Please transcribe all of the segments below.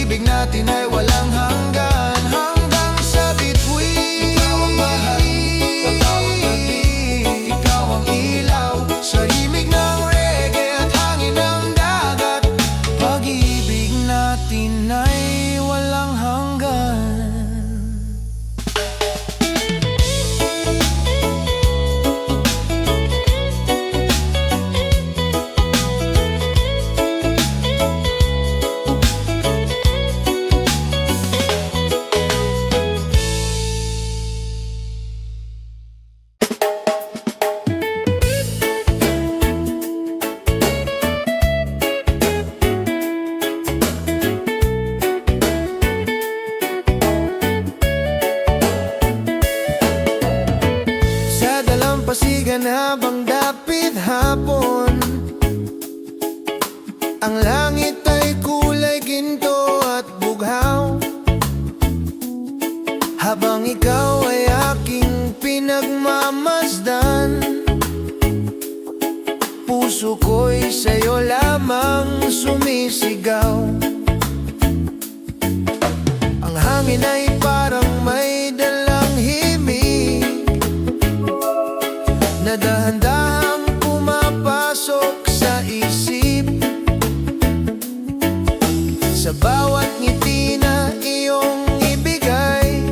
pag-ibig natin ay walang hanggan, hanggang sa bituin. Ikaw ang mahal sa bawat gabi, ikaw ang ilaw sa himig ng reggae at hangin ng dagat. Pag-ibig natin ay walang hanggan. Pasigan habang dapit hapon, ang langit ay kulay ginto at bughaw. Habang ikaw ay aking pinagmamasdan, puso ko'y sa'yo lamang sumisigaw. Ang hangin ay parang may dalang himig na dahan-dahang pumapasok sa isip. Sa bawat ngiti na iyong ibigay,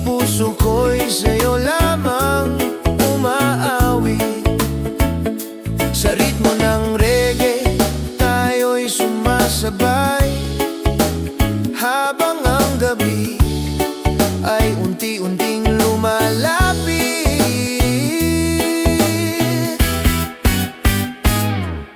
puso ko'y sa'yo lamang umaawi. Sa ritmo ng reggae, tayo'y sumasabay, habang ang gabi ay unti-unting lumalapit.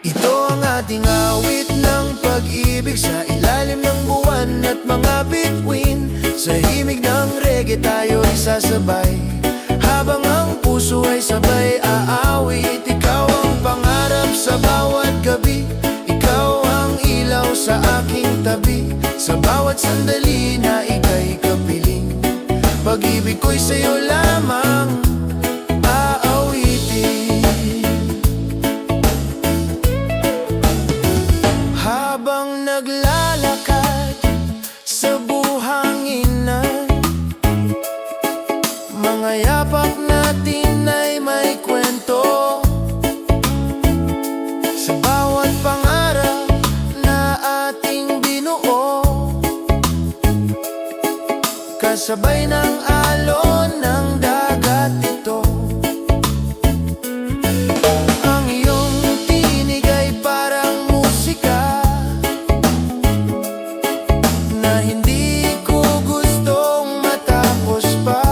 Ito ang ating awit ng pag-ibig sa ilalim ng buwan at mga bituin. Sa himig ng reggae tayo'y sasabay, habang ang puso ay sabay aawit. Ikaw ang pangarap sa bawat gabi, ikaw ang ilaw sa aking tabi. Sa bawat sandali na ika'y kapiling, pag-ibig ko'y sa'yo lamang aawitin. Habang naglalakad sa buhanginan, mga yapak natin ay may kwento. Sa bawat pangarap na ating binuo, kasabay ng alon ng dagat ito. Ang iyong tinig ay parang musika na hindi ko gustong matapos pa.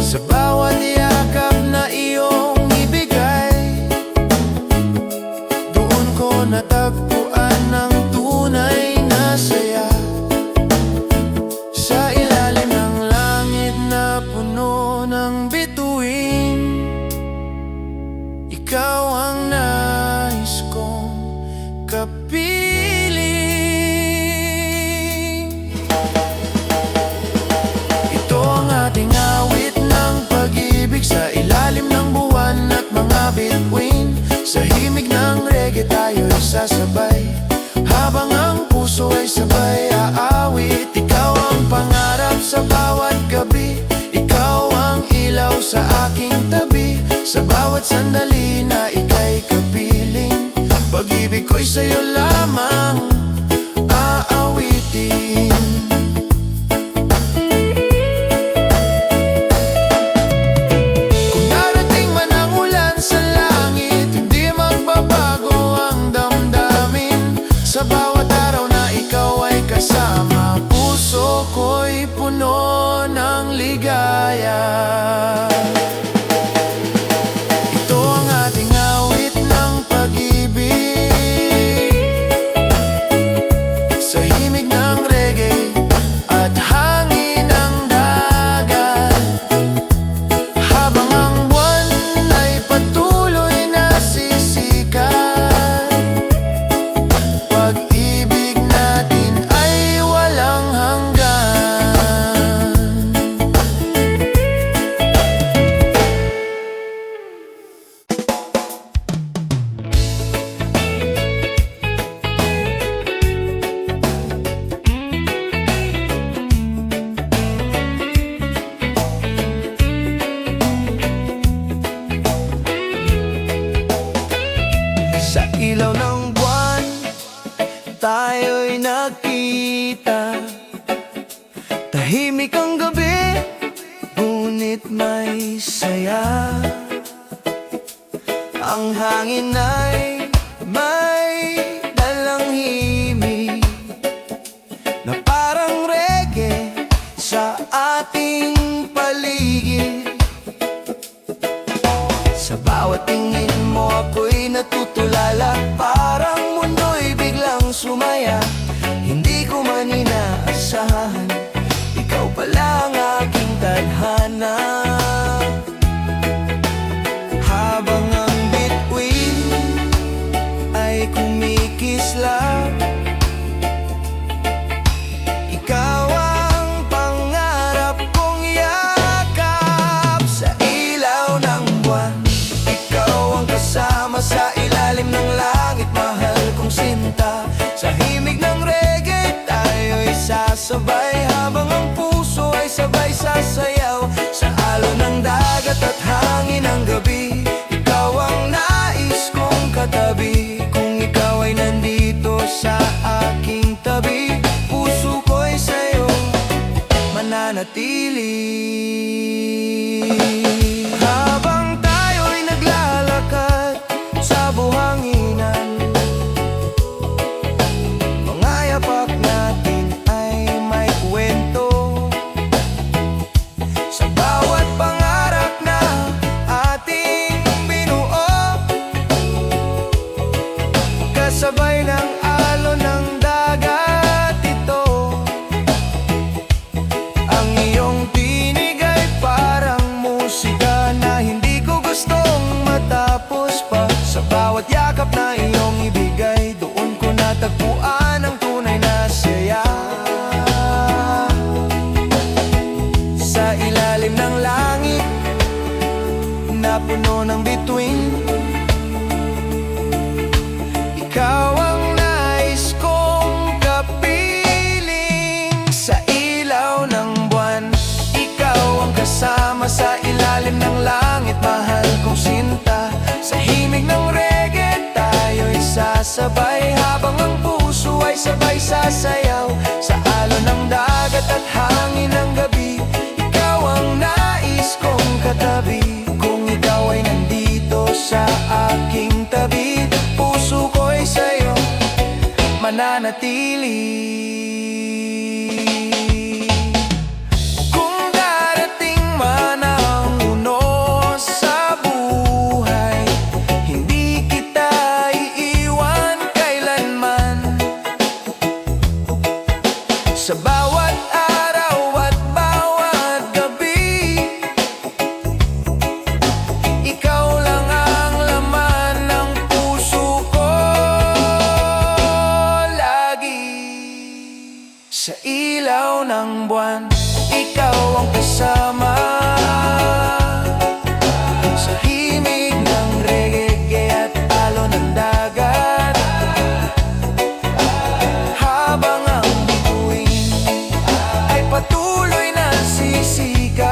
Sa bawat yakap na iyong ibigay, doon ko natagpuan ang tunay na saya. Sa ilalim ng langit na puno ng bituin, ikaw ang nais kong kapiling. Ito ang ating awit ng pag-ibig sa ilalim ng buwan at mga bituin. Sa himig ng reggae tayo'y sasabay, habang ang puso ay sabay aawit. Ikaw ang pangarap sa bawat gabi, ikaw ang ilaw sa aking tabi. Sa bawat sandali na ika'y kapiling, pag-ibig ko'y sa'yo lamang aawitin. Kung darating man ang ulan sa langit, hindi magbabago ang damdamin. Sa bawat araw na ikaw ay kasama, puso ko'y puno ng ligaya. Ito ang ating awit ng pag-ibig sa himig ng reggae tayo'y nagkita. Tahimik ang gabi, ngunit may saya. Ang hangin ay may dalang himig na parang reggae sa ating paligid. Sa bawat tingin mo ako'y natutulala, parang mundo'y biglang sumaya. Hindi ko man inaasahan, ikaw pala ang aking tadhana. Habang ang bituin ay kumikislap, ikaw ang pangarap kong yakap. Sa ilaw ng buwan, ikaw ang kasama sa ilalim ng langit, mahal kong sinta. Sa himig ng reggae, tayo'y sasabay, habang ang puso ay sabay sasayaw. Sa alon ng dagat at hangin ng gabi, ikaw ang nais kong katabi. Kung ikaw ay nandito sa aking tabi, puso ko'y sa'yo mananatili. Habang tayo'y naglalakad sa buhanginan, mga yapak natin ay may kwento. Sa bawat pangarap na ating binuo, kasabay ng alon ng dagat ito. Ang iyong tinig ay parang musika na hindi ko gustong matapos pa. Sa bawat yakap na iyong ibigay, doon ko natagpuan ang tunay na saya. Sa ilalim ng langit na puno ng bituin, ikaw ang nais kong kapiling. Sa ilaw ng buwan, ikaw ang kasama sa ilalim ng langit, mahal kong sinta. Sa himig ng reggae, tayo'y sasabay, habang ang puso ay sabay sasayaw. Sa alon ng dagat at hangin ng gabi, ikaw ang nais kong katabi. Kung ikaw ay nandito sa aking tabi, puso ko'y sa'yo mananatili. Kung darating man ang unos sa buhay, hindi kita iiwan kailanman. Sa bawat araw at bawat gabi, ikaw lang ang laman ng puso ko lagi. Sa ilaw ng buwan, ikaw ang kasama. Sa himig ng reggae at alon ng dagat, habang ang bituin ay patuloy na sisikat,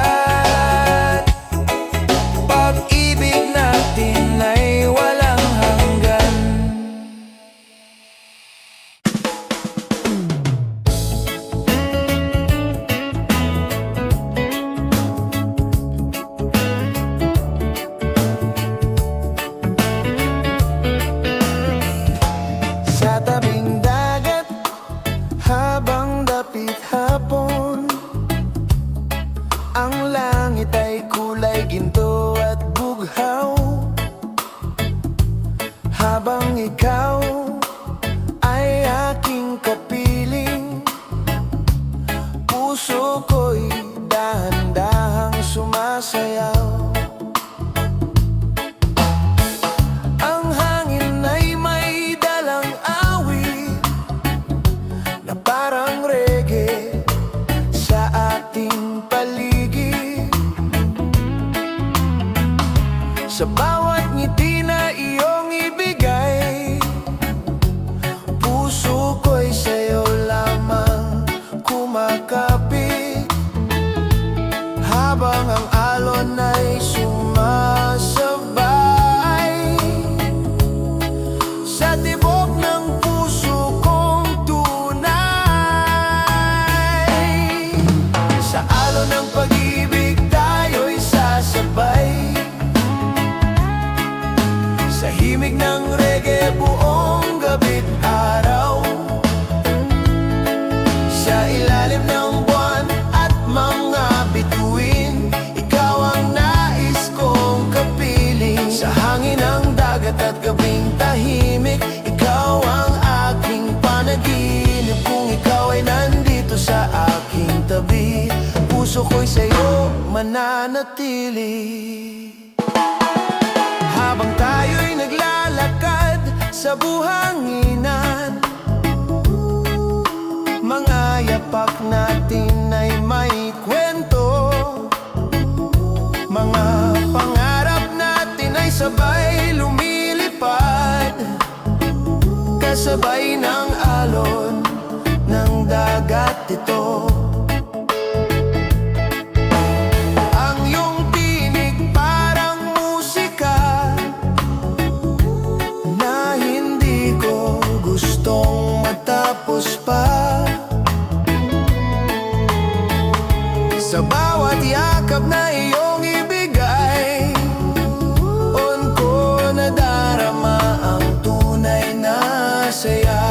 pag-ibig natin ay walang hanggan. mananatili. Habang tayo'y naglalakad sa buhanginan, mga yapak natin ay may kwento. Mga pangarap natin ay sabay lumilipad, kasabay ng alon ng dagat ito. Ang iyong tinig parang musika na hindi ko gustong matapos pa. Sa bawat yakap na iyong ibigay, on ko nadarama ang tunay na saya.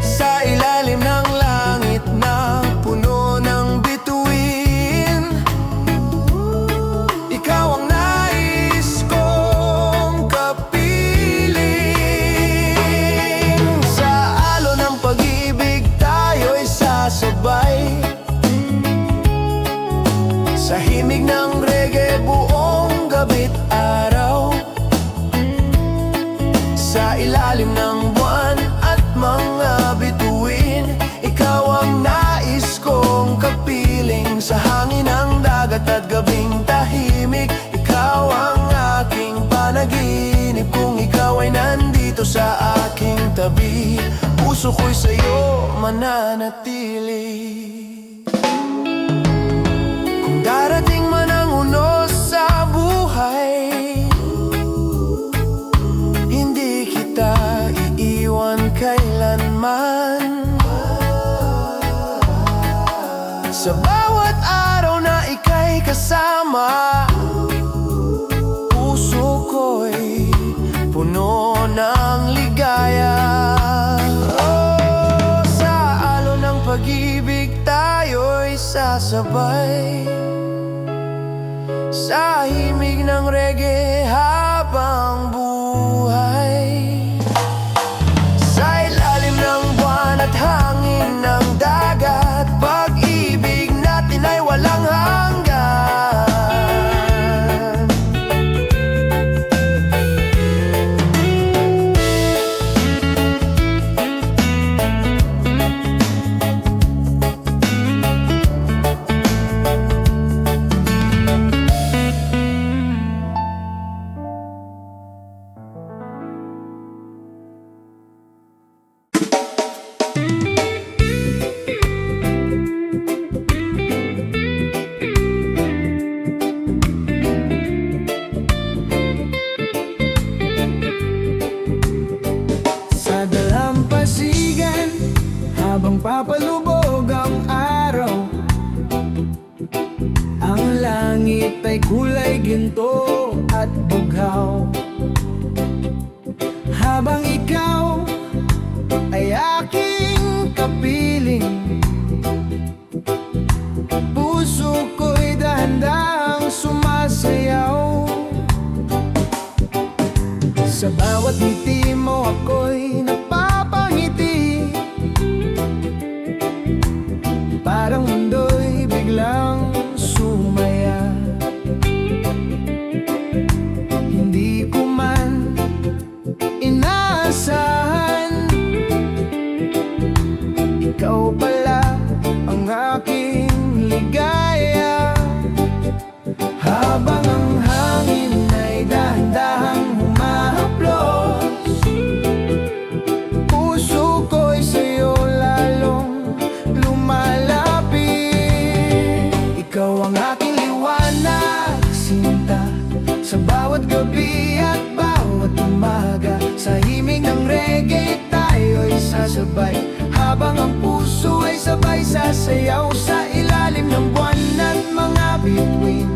Sa ilalim ng langit na puno ng bituin, ikaw ang nais kong kapiling. Sa alon ng pag-ibig tayo'y sasabay, sa himig ng reggae buong gabi't araw. Sa ilalim ng buwan at mga bituin, ikaw ang nais kong kapiling. Sa hangin ng dagat at gabing tahimik, ikaw ang aking panaginip. Kung ikaw ay nandito sa aking tabi, puso ko'y sa'yo mananatili. Darating man ang unos sa buhay, hindi kita iiwan kailanman. Sa bawat araw na ika'y kasama, puso ko'y puno ng ligaya. Oh, sa alon ng pag-ibig tayo'y sasabay, sa himig ng reggae habang buhay. Sa ilalim ng buwan at hangin ng dagat, pag-ibig natin ay walang hanggan. Habang papalubog ang araw, ang langit ay kulay ginto at bughaw. Habang ikaw ay aking kapiling, puso ko'y dahan-dahang sumasayaw. Sa bawat ngiti mo ako'y napapangiti, parang mundo'y biglang sumaya. Hindi ko man inaasahan, ikaw pala ang aking ligaya. Habang ang hangin ay dahan-dahang humahaplos, puso ko'y sa'yo lalong lumalapit. Ikaw ang aking liwanag, sinta, sa bawat gabi at bawat umaga. Sa himig ng reggae tayo'y sasabay, habang ang puso ay sabay sasayaw. Sa ilalim ng buwan at mga bituin,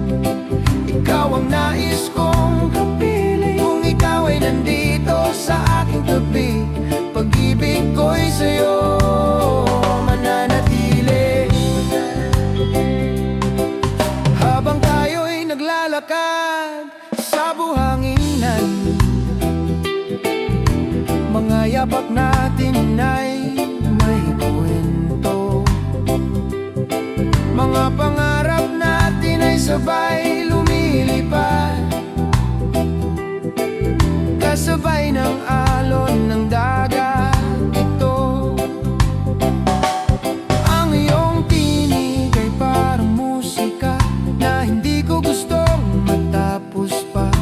ikaw ang nais kong kapiling. Kung ikaw ay nandito sa aking tabi, pag-ibig ko'y sa'yo mananatili. Habang tayo'y naglalakad sa buhanginan, mga yapak natin ay may kwento. Mga pangarap natin ay sabay lumilipad, kasabay ng alon ng dagat. Ito ang iyong tinig ay parang musika na hindi ko gustong matapos pa.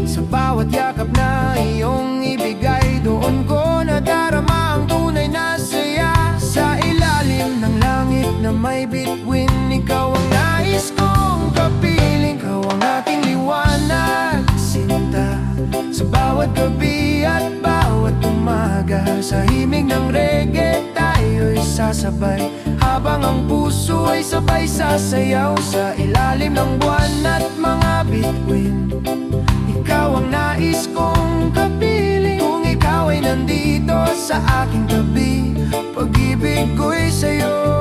Sa bawat yakap na iyong ibigay, doon ko nadarama ang tunay na saya. Sa ilalim ng langit na may bituin, ikaw ang nais kong kapiling. Ikaw ang aking liwanag, sinta, sa bawat gabi at bawat umaga. Sa himig ng reggae tayo'y sasabay, habang ang puso ay sabay sasayaw. Sa ilalim ng buwan at mga bituin, ikaw ang nais kong kapiling. Kung ikaw ay nandito sa aking tabi, pag-ibig ko'y sa'yo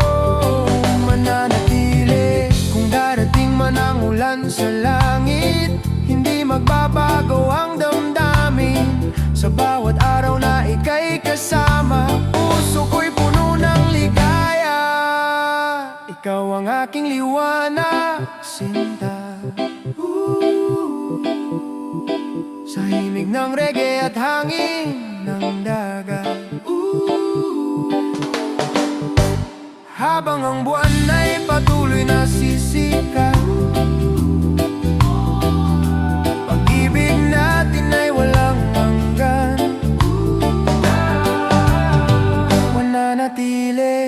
mananatili. Kung darating man ang ulan sa langit, hindi magbabago ang damdamin. Sa bawat araw na ika'y kasama, puso ko'y puno ng ligaya. Ikaw ang aking liwanag, sinta. Sa himig ng reggae at hangin ng dagat. Habang ang buwan ay patuloy na sisikat, pag-ibig natin ay walang hanggan, mananatili.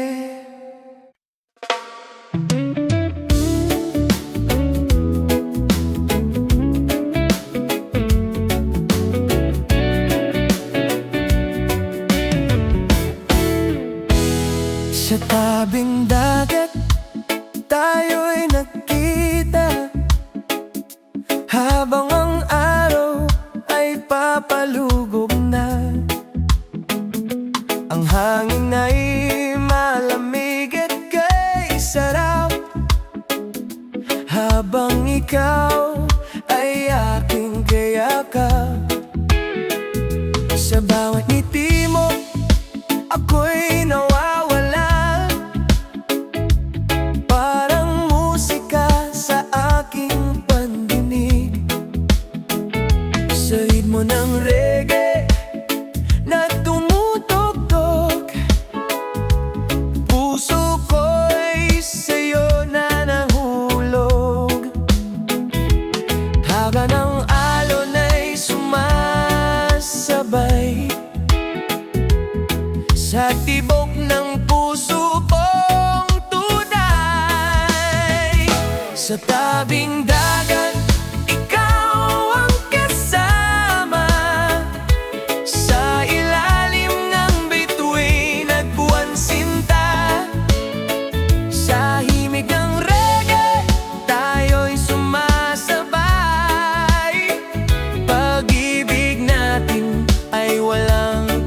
Sa tabing dagat tayo'y nagkita, habang ang araw ay papalugog na. Ang hangin ay malamig at kay sarap, habang ikaw ay aking kayakap. Sa bawat ngiti mo ako'y nawawala, parang musika sa aking pandinig. Sa ritmo ng reggae na tumutugtog, puso ko'y sa'yo na nahulog. Habang ang alon ay sumasabay sa tibok ng puso kong tunay. Sa tabing dagat, ikaw ang kasama, sa ilalim ng bituin at buwan sinta. Sa himig ng reggae, tayo'y sumasabay, pag-ibig natin ay walang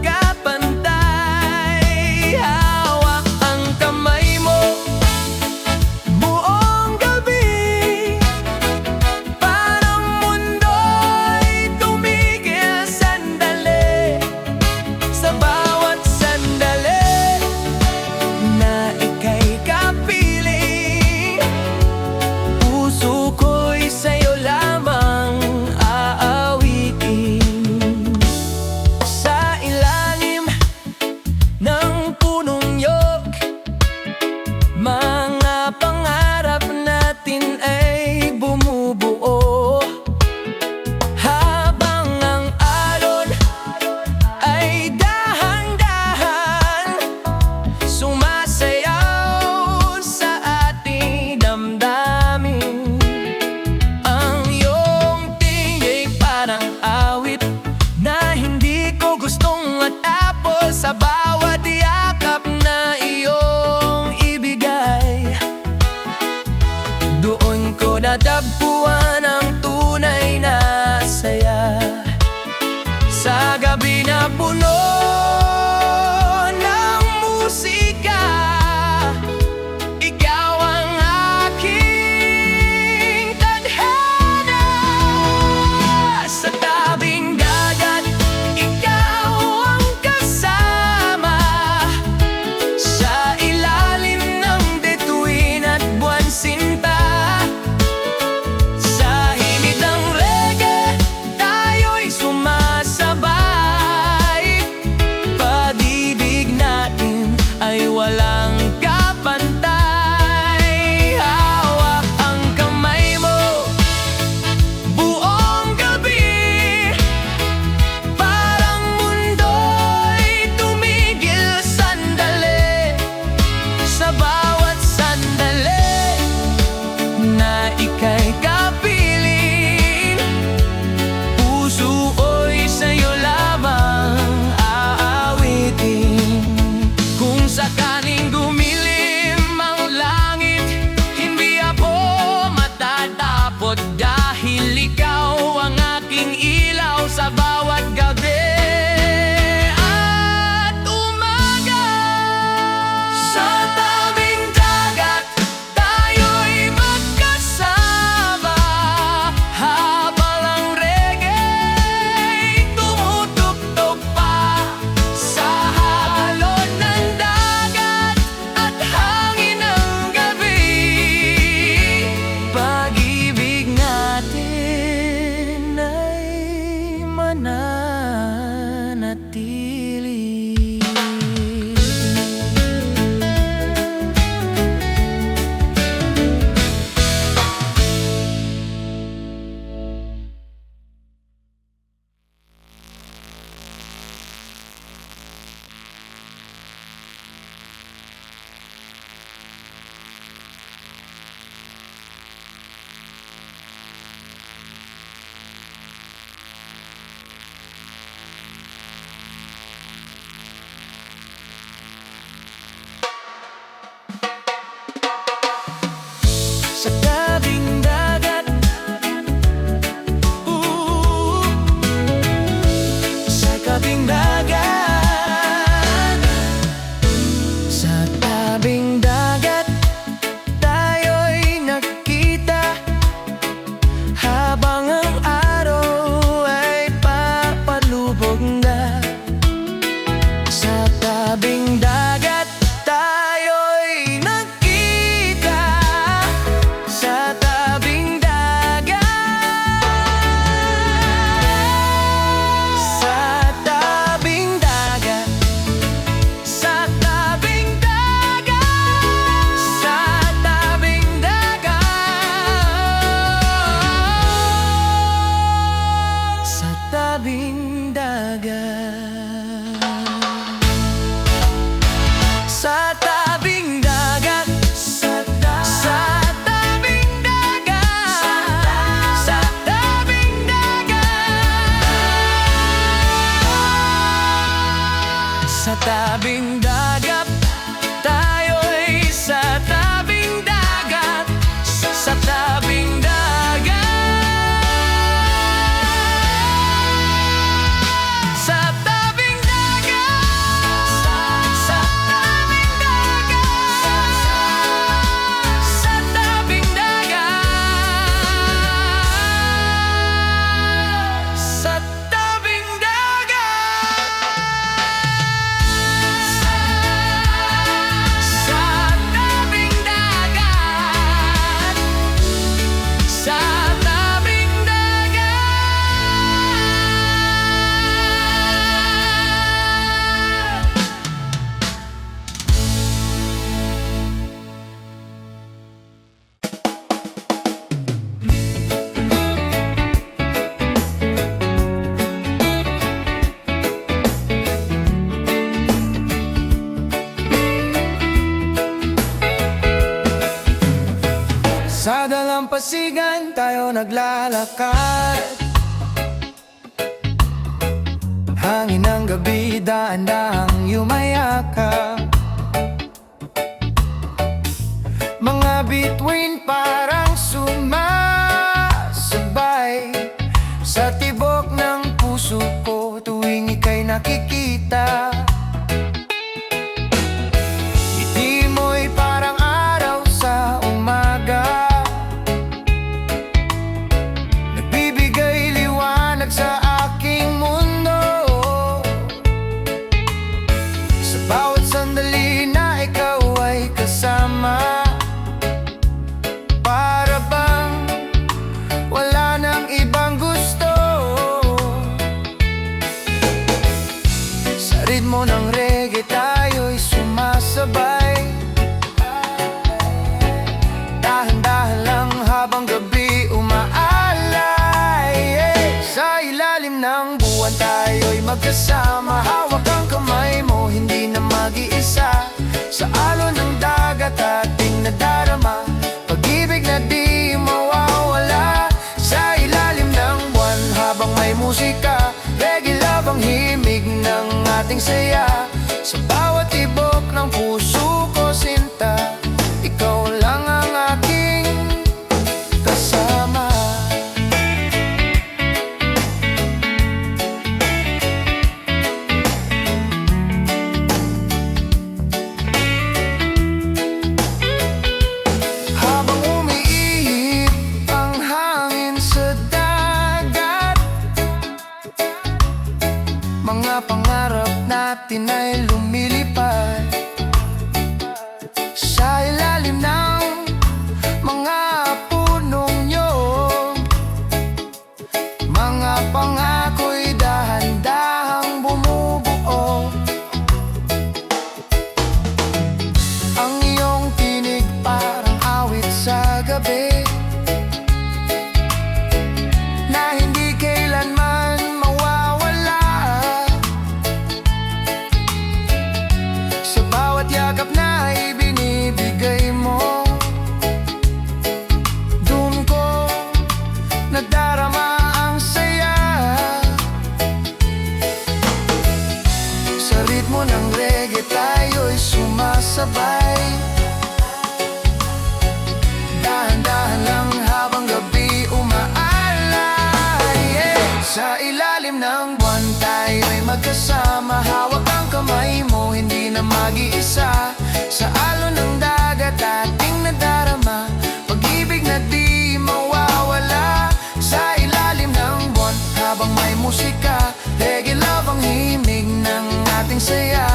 sa bawat yakap na iyong ibigay. Doon ko natagpuan ang tunay na saya. Sa gabi na puno ng musika, ikaw ang aking tadhana. Sa tabing dagat, ikaw ang kasama, sa ilalim ng bituin at buwan sinta. Sa tabing dagat, tayo'y sa tabing dagat, sa tabing dagat, sa tabing dagat, sa tabing dagat, sa tabing dagat, sa tabing sa dalampasigan tayo naglalakad. Hangin ng gabi, dahan-dahang yumayakap. Mga bituin parang sumasabay sa tibok ng puso ko tuwing ika'y nakikita. Ngiti mo'y parang araw sa umaga, nagbibigay liwanag sa aking mundo. Sa bawat sandali na ikaw ay kasama, para bang wala nang ibang gusto. Sa ritmo ng reggae tayo'y sumasabay, dahan-dahan lang habang gabi umaalay. Sa ilalim ng buwan tayo'y magkasama, hawak ang kamay mo, hindi na mag-iisa. Sa alon ng dagat ating nadarama, pag-ibig na di mawawala. Sa ilalim ng buwan habang may musika, reggae love ang himig ng ating saya. Sa bawat tibok ng puso ko sinta, ikaw lang ang aking kasama. Habang umiihip ang hangin sa dagat, mga pangarap natin ay lumilipad. Sa ilalim ng mga punong nyog, mga pangako'y dahan-dahang bumubuo. Ang iyong tinig parang awit sa gabi, na hindi kailanman mawawala. Sa bawat yakap na ibinibigay mo, dun ko nadarama ang saya. Sa ritmo ng reggae tayo'y sumasabay, dahan-dahan lang habang gabi umaalay. Sa ilalim ng buwan tayo'y magkasama, hawak ang kamay mo, hindi na mag-iisa. Sa alon ng dagat ating nadarama, pag-ibig na di mawawala. Sa ilalim ng buwan habang may musika, reggae love ang himig ng ating saya.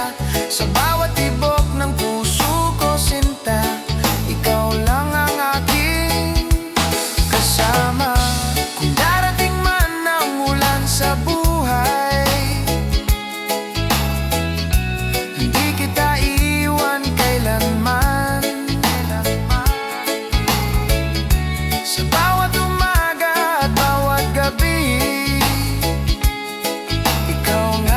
Sa bawat tibok ng puso ko sinta, ikaw lang ang aking kasama. Kung darating man ang ulan sa buhay, hindi kita iwan kailanman. Sa bawat umaga at bawat gabi, ikaw ang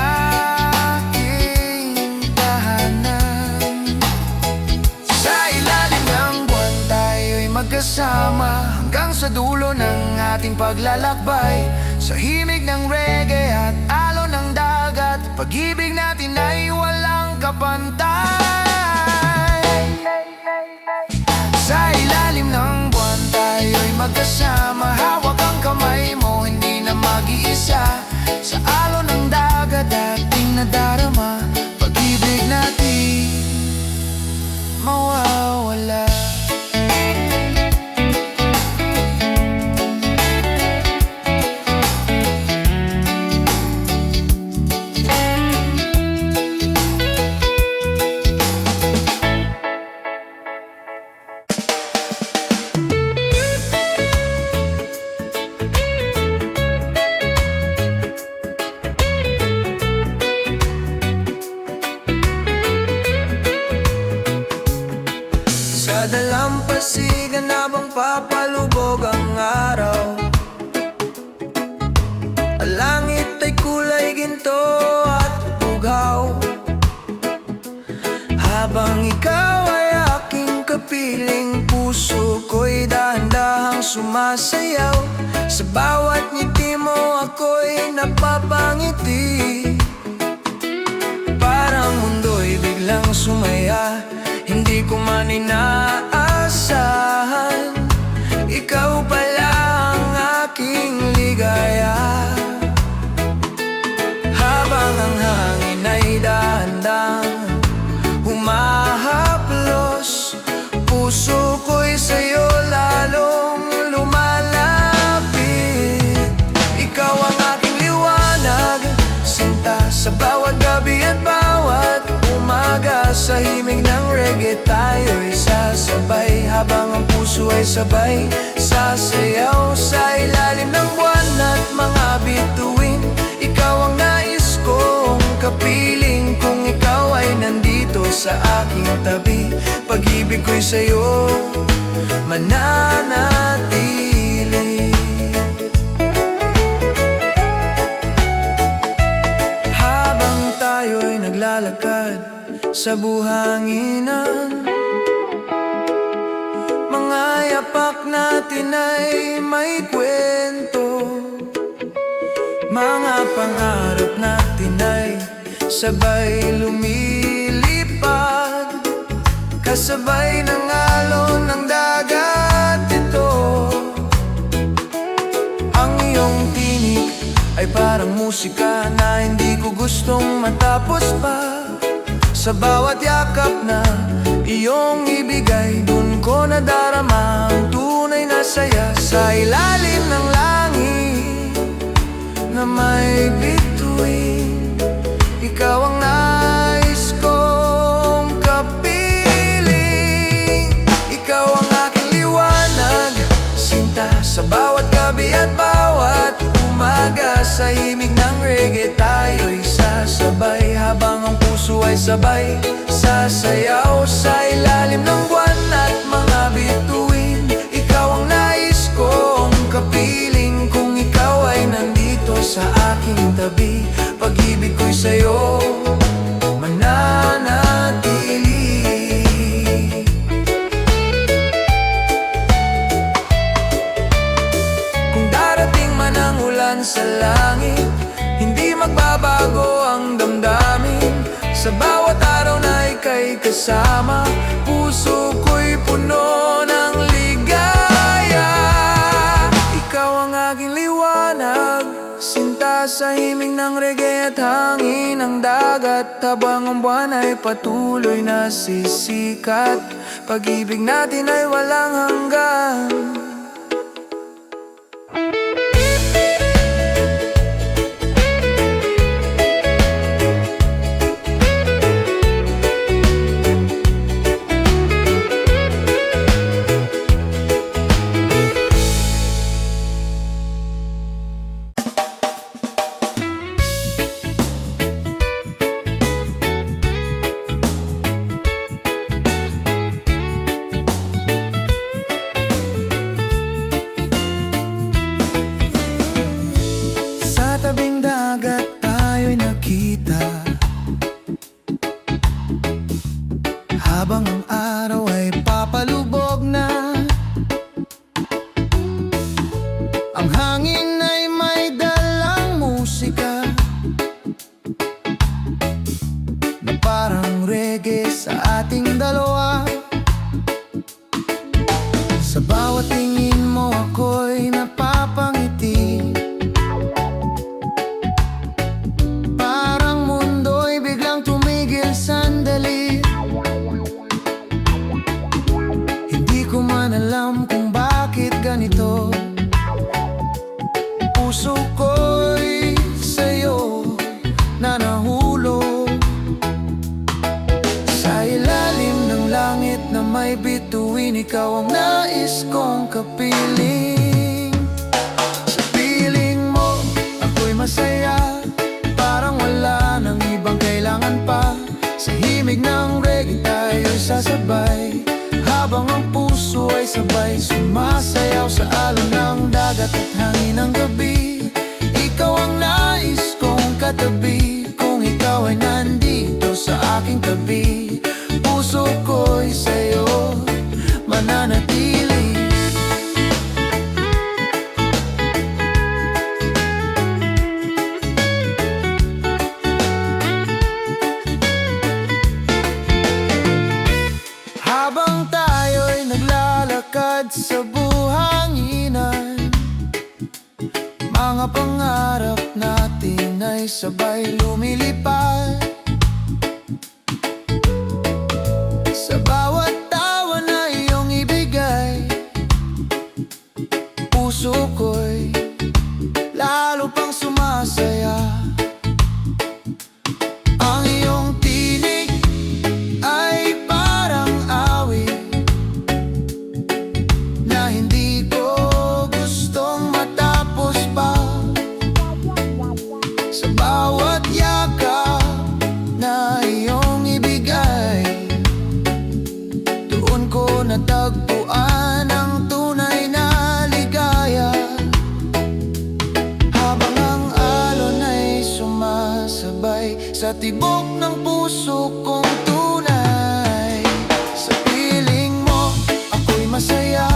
aking tahanan. Sa ilalim ng buwan tayo'y magkasama, hanggang sa dulo ng ating paglalakbay. Sa himig ng reggae at alon ng dagat, pag-ibig natin ay wala isa sa alon ng dagat, ating nadarama. Pag-ibig natin mawawala. Sa dalampasigan habang papalubog ang araw, ang langit ay kulay ginto at bugaw. Habang ikaw ay aking kapiling, puso ko'y dahan-dahang sumasayaw. Sa bawat ngiti mo ako'y napapangiti, parang mundo'y biglang sumaya. Hindi ko man inaasahan, ikaw pala ang aking ligaya. Habang ang hangin ay dahan-dahang humahaplos, puso ko'y sa'yo lalong lumalapit. Ikaw ang aking liwanag, sinta sa bawat gabi at bawat umaga. Sa himig ng reggae tayo'y sasabay, habang ang puso ay sabay sasayaw. Sa ilalim ng buwan at mga bituin, ikaw ang nais kong kapiling. Kung ikaw ay nandito sa aking tabi, pag-ibig ko'y sa'yo mananatili. Habang tayo'y naglalakad sa buhanginan, mga yapak natin ay may kwento. Mga pangarap natin ay sabay lumilipad, kasabay ng alon ng dagat ito. Ang iyong tinig ay parang musika na hindi ko gustong matapos pa. Sa bawat yakap na iyong ibigay, dun ko nadarama ang tunay na saya. Sa ilalim ng langit na may bituin, ikaw ang nais kong kapiling. Ikaw ang aking liwanag, sinta sa bawat gabi at bawat umaga. Sa himig ng reggae tayo'y sasabay, habang ang puso ay sabay sasayaw. Sa ilalim ng buwan at mga bituin, ikaw ang nais kong kapiling. Kung ikaw ay nandito sa aking tabi, pag-ibig ko'y sa'yo mananatili. Kung darating man ang ulan sa langit, hindi magbabago ang damdamin. Sa bawat araw na ika'y kasama, puso ko'y puno ng ligaya. Ikaw ang aking liwanag, sinta sa himig ng reggae at hangin ng dagat. Habang ang buwan ay patuloy na sisikat, pag-ibig natin ay walang hanggan. Tabing dagat tayo'y nakita, habang ang araw ay papalubog na. Ang hangin ay may dalang musika na parang reggae sa ating dalawa. Sa bawat tingin mo ako'y napapangiti, bituin, ikaw ang nais kong kapiling. Sa piling mo, ako'y masaya, parang wala nang ibang kailangan pa. Sa himig ng reggae tayo'y sasabay, habang ang puso ay sabay sumasayaw sa alon ng dagat at hangin ng gabi. Ikaw ang nais kong katabi, kung ikaw ay nandito sa aking tabi. Puso ko'y sa'yo mananatili. Habang tayo'y naglalakad sa buhanginan, mga pangarap natin ay sabay lumilipad. Sa bawat tawa na iyong ibigay, puso ko'y lalo pang sumasaya. Ang iyong tinig ay parang awit na hindi ko gustong matapos pa. Sa bawat yakap na iyong ibigay, doon ko natagpuan ang tunay na ligaya. Habang ang alon ay sumasabay sa tibok ng puso kong tunay. Sa piling mo, ako'y masaya,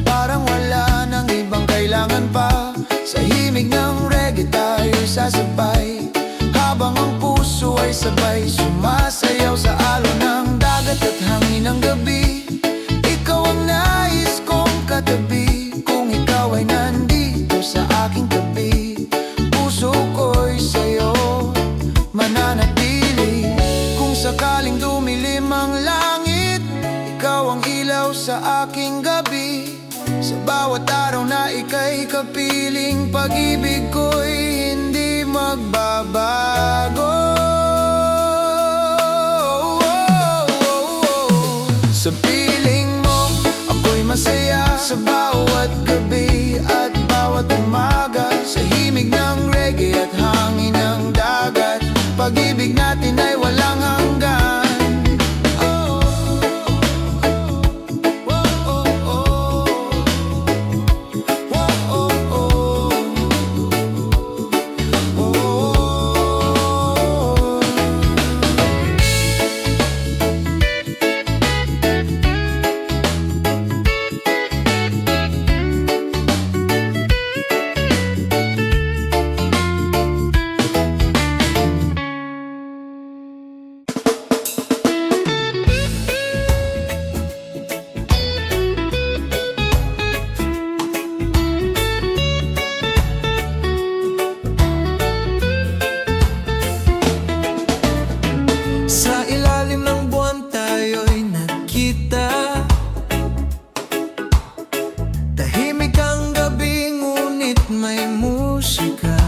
parang wala nang ibang kailangan pa. Sa himig ng reggae tayo'y sasabay, habang ang puso ay sabay sumasayaw sa alon ng dagat at hangin ng gabi. Ikaw ang nais kong katabi, kung ikaw ay nandito sa aking tabi. Puso ko'y sa'yo mananatili. Kung sakaling dumilim ang langit, ikaw ang ilaw sa aking gabi. Sa bawat araw na ika'y kapiling, pag-ibig ko'y hindi magbabago. Sa piling mo, ako'y masaya sa bawat gabi at bawat umaga. Sa himig ng reggae at hangin ng dagat, pag-ibig natin ay walang hanggan. Sa ilalim ng buwan tayo'y nagkita, tahimik ang gabi ngunit may musika.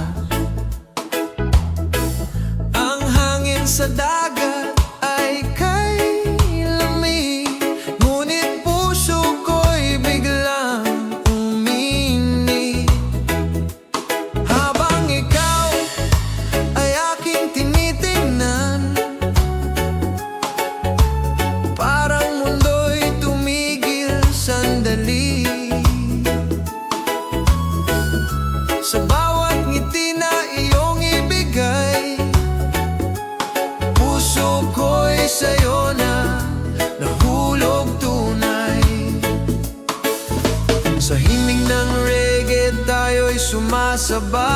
Ang hangin sa dagat ay kay lamig, ngunit puso ko'y biglang uminit. Habang ikaw ay aking tinitingnan, parang mundo'y tumigil sandali. Sa bawat ngiti na iyong ibigay, puso ko'y sa'yo na nahulog tunay. Sa himig ng reggae tayo'y sumasabay,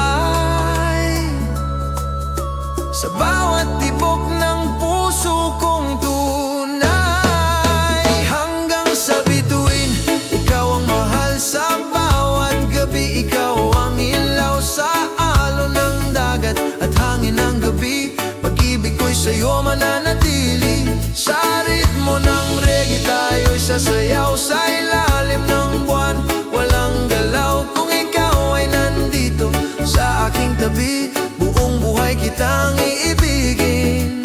sa bawat tibok ng puso kong tunay. Hanggang sa bituin, ikaw ang mahal sa bawat gabi. Ikaw ang ilaw sa alon ng dagat at hangin ng gabi. Pag-ibig ko'y sa'yo mananatili. Sa ritmo ng reggae tayo'y sasayaw sa ilalim ng buwan. Walang galaw kung ikaw ay nandito sa aking tabi. Buong buhay kitang iibigin.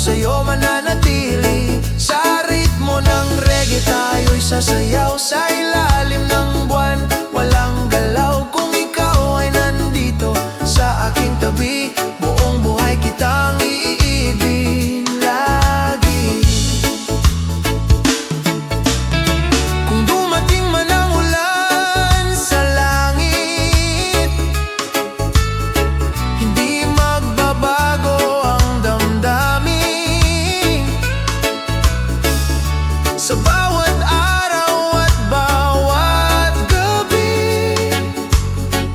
sa'yo mananatili. Sa ritmo ng reggae tayo'y sasayaw sa ilalim ng buwan, walang galaw. Kung ikaw ay nandito sa aking tabi, buong buhay kitang iibig lagi. Kung dumating man ang ulan sa langit, hindi magbabago ang damdamin. Sa bawat araw at bawat gabi,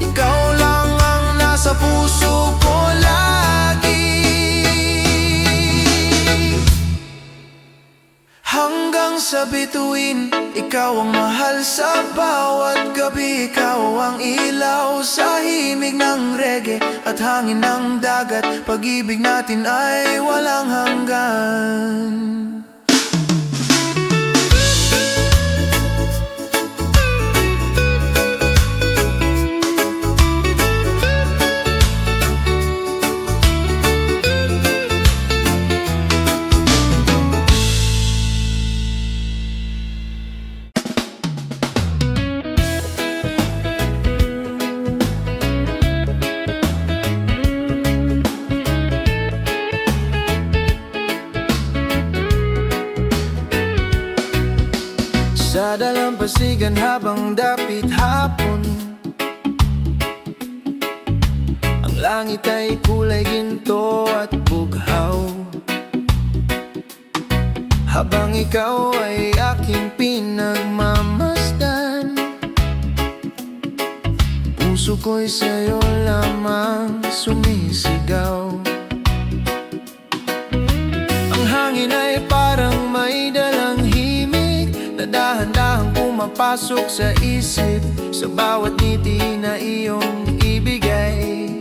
ikaw lang ang nasa puso ko lagi. Hanggang sa bituin, ikaw ang mahal sa bawat gabi. Ikaw ang ilaw sa himig ng reggae at hangin ng dagat. Pag-ibig natin ay walang hanggan. Sa dalampasigan habang dapit hapon, ang langit ay kulay ginto at bughaw. Habang ikaw ay aking pinagmamasdan, puso ko'y sa'yo lamang sumisigaw. Ang hangin ay parang may dalang himig na dahan-dahang pumapasok sa isip sa bawat ngiti na iyong ibigay.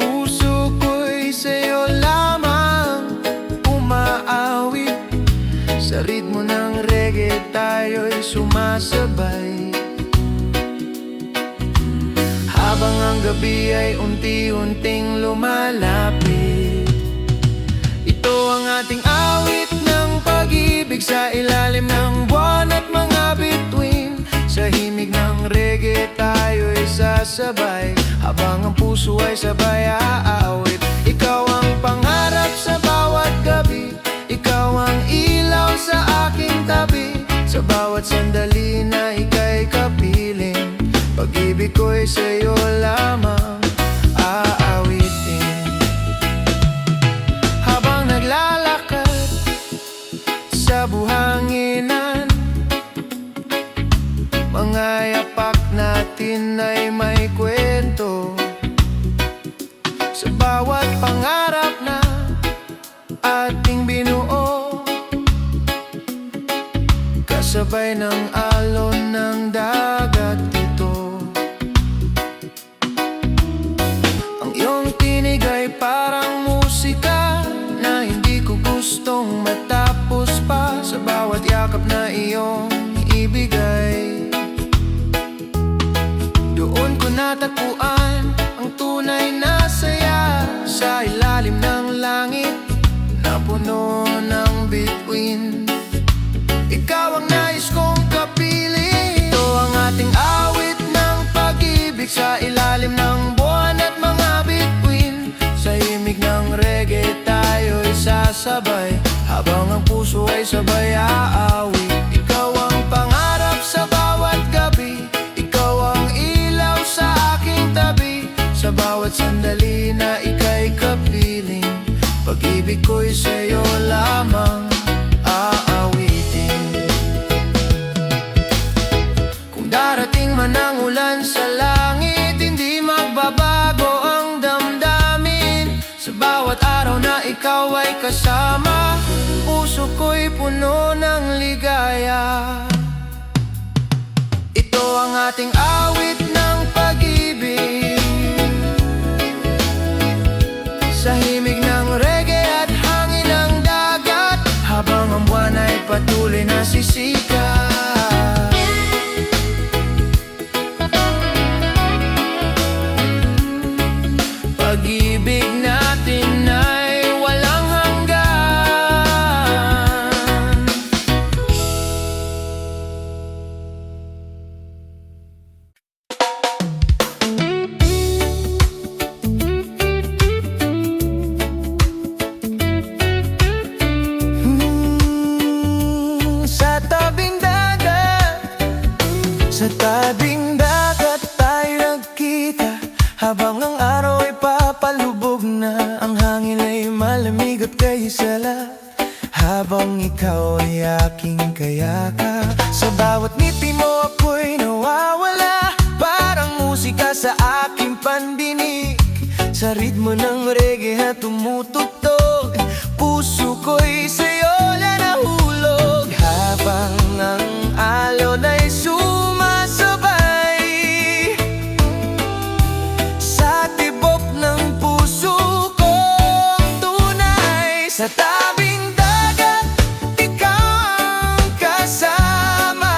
Puso ko'y sa'yo lamang umaawit, sa ritmo ng reggae tayo'y sumasabay. Habang ang gabi ay unti-unting lumalapit, ito ang ating awit ng pag-ibig sa ilalim ng buwan at mga bituin. Sa himig ng reggae tayo'y sasabay, habang ang puso ay sabay aawit. Ikaw ang pangarap sa bawat gabi, ikaw ang ilaw sa aking tabi. Sa bawat sandali na ika'y kapiling, pag-ibig ko'y sa'yo lamang aawitin. Habang naglalakad sa buhanginan, mga yapak natin ay may kwento. Sa bawat pangarap na ating binuo, kasabay ng alon ng dagat ito. Ang iyong tinig ay parang musika na hindi ko gustong matapos pa. Sa bawat yakap na iyong ibigay, doon ko natagpuan ang tunay na saya. Sa ilalim ng langit na puno ng bituin, ikaw ang nais kong kapiling. Ito ang ating awit ng pag-ibig sa ilalim ng buwan at mga bituin. Sa himig ng reggae tayo'y sasabay, habang ang puso ay sabay aawit. Ikaw ang pangarap sa bawat gabi, ikaw ang ilaw sa aking tabi. Sa bawat sandali na ika'y kapiling, pag-ibig ko'y sa'yo lamang aawitin. Kung darating man ang ulan sa langit, hindi magbabago ang damdamin. Sa bawat araw na ikaw ay kasama, puso ko'y puno ng ligaya. Ito ang ating awit ng pag-ibig, sa himig ng reggae at hangin ng dagat. Habang ang buwan ay patuloy na sisikat, pag-ibig natin ikaw ay aking kayakap. Sa bawat ngiti mo ako'y nawawala, parang musika sa aking pandinig. Sa ritmo ng reggae na tumutugtog, puso ko'y sa'yo na nahulog. Habang ang alon ay sumasabay sa tibok ng puso kong tunay. Sa tabing dagat, ikaw ang kasama.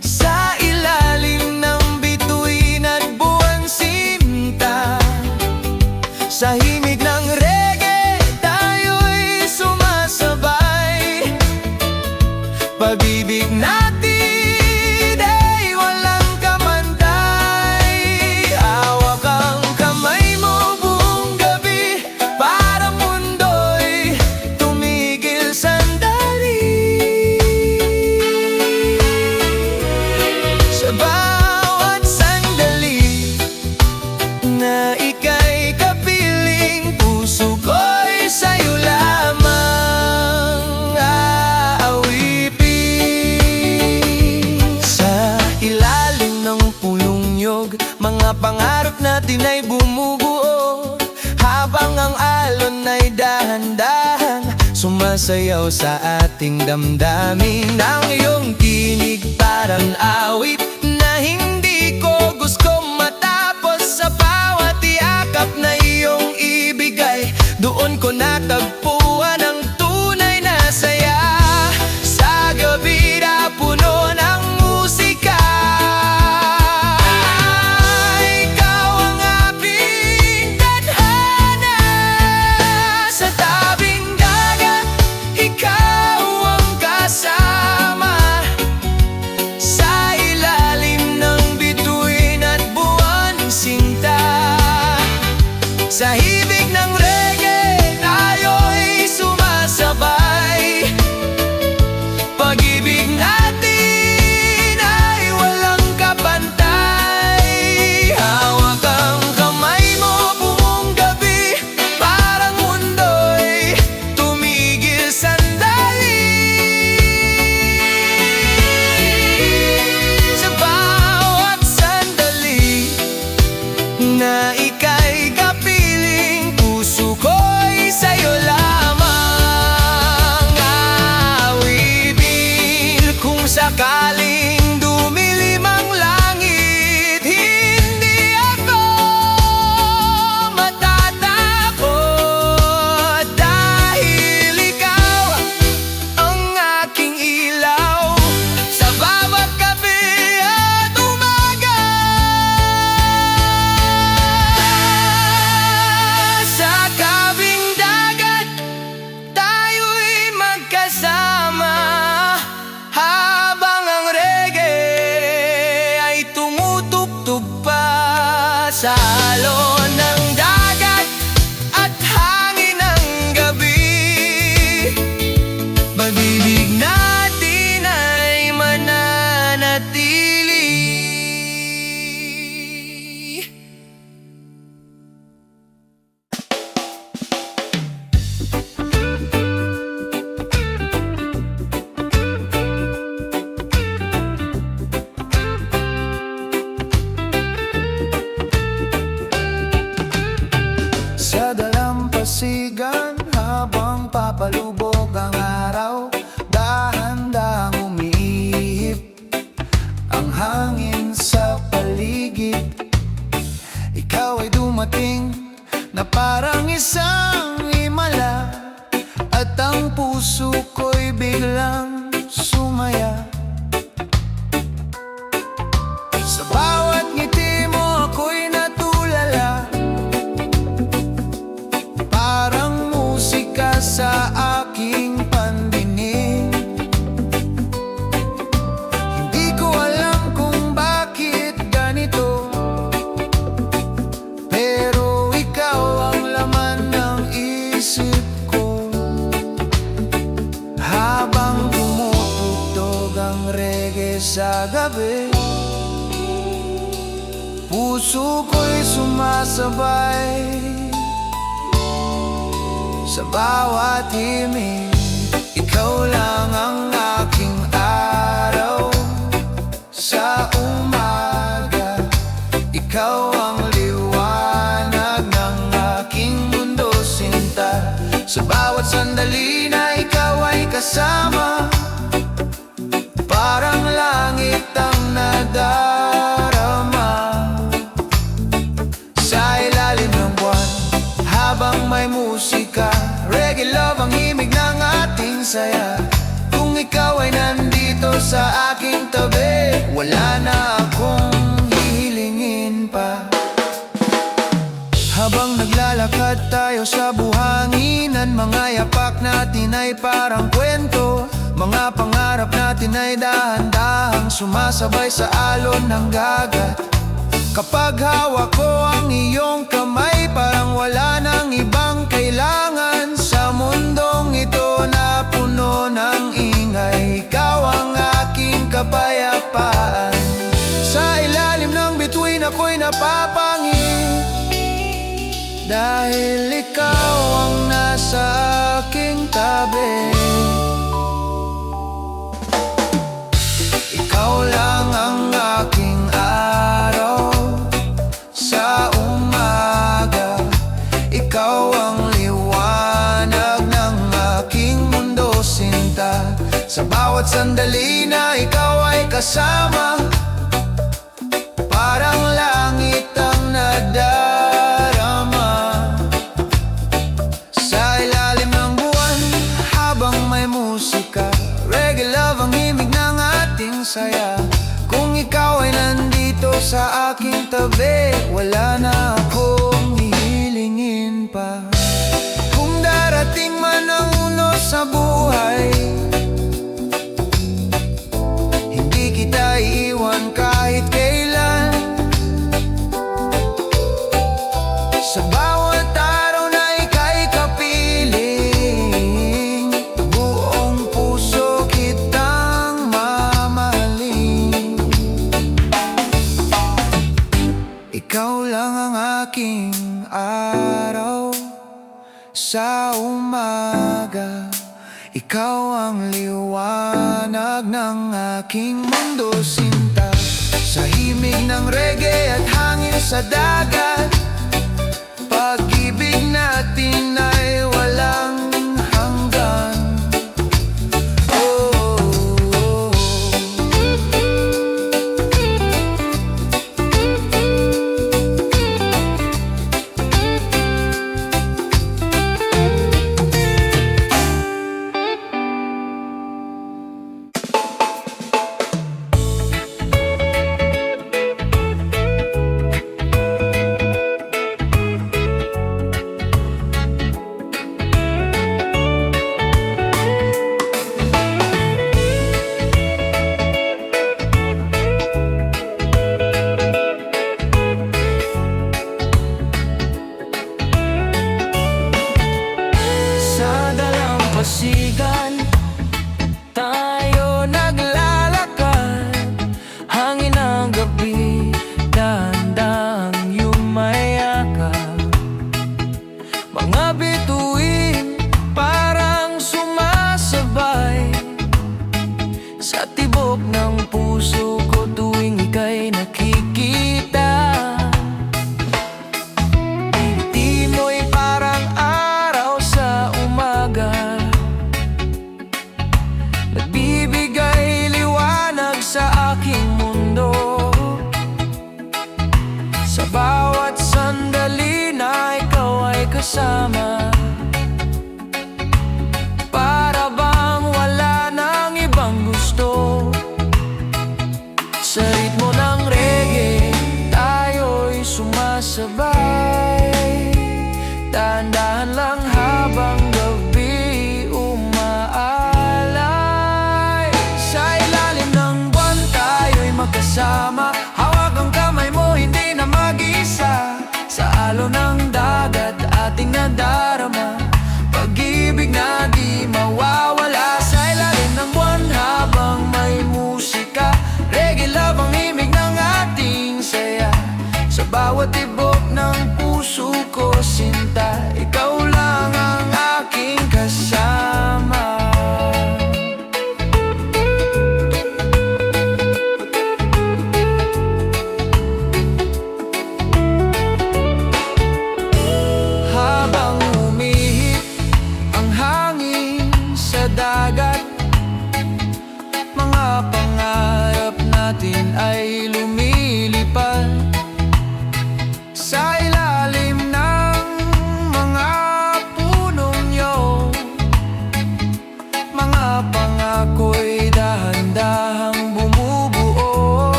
Sa ilalim ng bituin at buwan sinta, sa himig ng reggae, tayo'y sumasabay. Pag-ibig natin ay walang kamantay. Hawak ang kamay mo buong gabi, para mundo'y tumigil sandali. Sa bawat sandali na ika'y kapiling, puso ko'y sa'yo lamang aawipin. Sa ilalim ng pulong niyog, mga pangarap natin ay bumubuo. Habang ang alon ay dahan-dahan sumasayaw sa ating damdamin. Ang iyong tinig parang awit na hindi ko gusto matapos. Sa bawat yakap na iyong ibigay, doon ko natagpuan ang tunay na saya. Sa gabi na puno ng musika, ikaw ang aking tadhana. Sa tabing dagat, ikaw ang kasama. Sa ilalim ng bituin at buwan sinta, sa hibig ng reggae, tayo'y sumasabay. Pag-ibig natin ay walang kapantay. Hawak ang kamay mo buong gabi, parang mundo'y tumigil sandali. Sa bawat sandali na ika'y kapiling, puso ko'y sa'yo lamang aawipin. Kung sakaling dumilim ang langit, hindi ako matatakot, dahil ikaw ang aking ilaw sa bawat gabi at umaga. Sa tabing dagat, tayo'y magkasama. Habang ang reggae ay tumutugtog pa sa alon ng dagat at hangin ng gabi. Pag-ibig natin ay mananatili. Sa dalampasigan, habang papalubog ang araw, dahan-dahang umiihip ang hangin sa paligid. Ikaw ay dumating na parang isang himala, at ang puso ko'y biglang sumaya. Sa bawat ngiti mo ako'y natulala, parang musika sa aking pandinig. Hindi ko alam kung bakit ganito, pero ikaw ang laman ng isip ko. Habang tumutugtog ang reggae sa gabi, puso ko'y sumasabay sa bawat himig. Ikaw lang ang aking araw sa umaga. Ikaw ang liwanag ng aking mundo, sinta. Sa bawat sandali na ikaw ay kasama, parang langit ang nadarama. Sa ilalim ng buwan, habang may musika, reggae love ang himig ng ating saya. Kung ikaw ay nandito sa aking tabi, wala na akong hihilingin pa. Habang naglalakad tayo sa buhanginan, mga yapak natin ay parang kwento. Mga pangarap natin ay dahan-dahang sumasabay sa alon ng dagat. Kapag hawak ko ang iyong kamay, parang wala nang ibang kailangan sa mundong ito na puno ng ingay. Ikaw ang aking kapayapaan. Sa ilalim ng bituin ako'y napapangi, dahil ikaw ang nasa aking tabi. Ikaw lang ang aking araw sa umaga. Ikaw ang liwanag ng aking mundo, sinta. Sa bawat sandali na ikaw ay kasama, parang langit ang nadarama. Sa ilalim ng buwan, habang may musika, reggae love ang himig ng ating saya. Kung ikaw ay nandito sa aking tabi, wala na akong hihilingin pa. Kung darating man ang unos sa buhay, hindi kita iiwan kahit kailan. Sa bawat araw na ika'y kapiling, buong puso kitang mamahalin. Ikaw lang ang aking araw sa umaga. Ikaw ang liwanag ng aking mundo, sinta. Sa himig ng reggae at hangin sa dagat, pag-ibig natin ay walang hanggan. Oh, oh, oh. Pasigan, tayo naglalakad, hangin ng gabi, dahan-dahang yumayakap. Mga bituin parang sumasabay sa tibok ng puso ko tuwing ika'y nakikita. Ngiti mo'y parang araw sa umaga, nagbibigay liwanag sa aking mundo. Sa bawat sandali na ikaw ay kasama, para bang wala nang ibang gusto. Sa ritmo ng reggae, tayo'y sumasabay, dahan-dahan lang habang gabi umaalay. Sa ilalim ng buwan, tayo'y magkasama, hawak ang kamay mo, hindi na mag-isa. Sa alon ng dagat, ating nadarama, pag-ibig na di mawawala. Sa ilalim ng buwan, habang may musika, reggae love ang himig ng ating saya. Sa bawat tibok ng puso ko, sinta, ikaw lang ang aking kasama.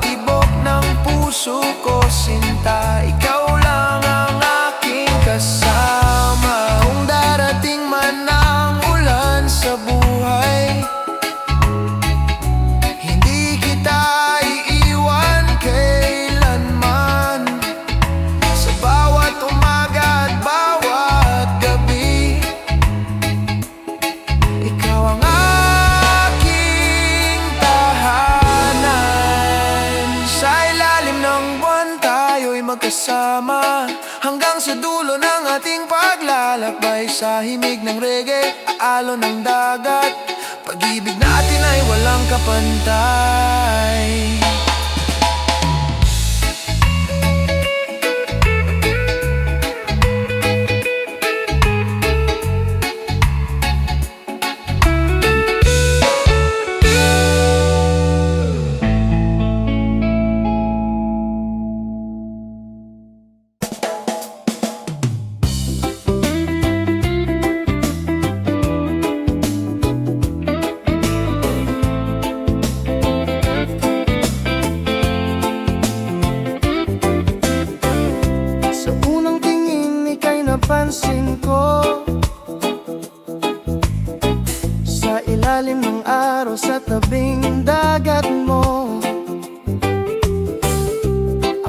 tibok ng puso ko, sinta, ikaw lang ang aking kasama. Kung darating man ang ulan sa buhay, hindi kita iiwan kailanman. Sa bawat umaga at bawat gabi, ikaw ang aking tahanan. Sa ilalim ng buwan tayo'y magkasama, hanggang sa dulo ng ating paglalakbay. Sa himig ng reggae, alon ng dagat, pag-ibig natin ay walang kapantay. Napansin ko sa ilalim ng araw, sa tabing dagat mo,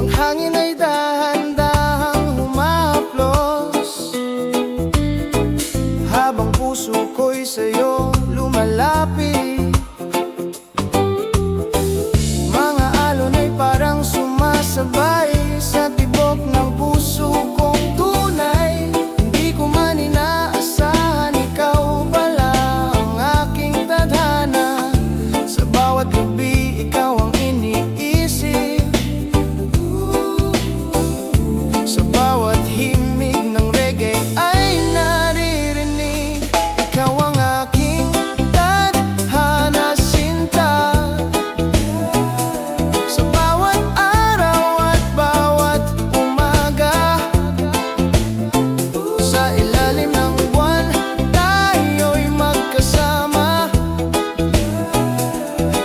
ang hangin ay dahan-dahang humahaplos, habang puso ko'y sa'yo lumalapit. Mga alon ay parang sumasabay sa tibok ng puso kong tunay. Hindi ko man inaasahan, ikaw pala ang aking tadhana. Sa bawat gabi, ikaw ang iniisip. Sa bawat himig ng reggae ay naririnig. Ikaw ang aking tadhana, sinta. Sa bawat araw at bawat umaga, sa ilalim ng buwan tayo'y magkasama.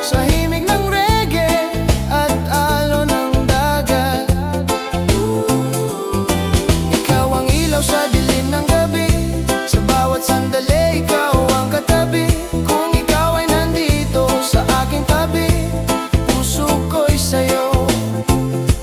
Sa himig ng reggae at alon ng dagat, ikaw ang ilaw sa dilim ng gabi. Sa bawat sandali, ikaw ang katabi. Kung ikaw ay nandito sa aking tabi, puso ko'y sa'yo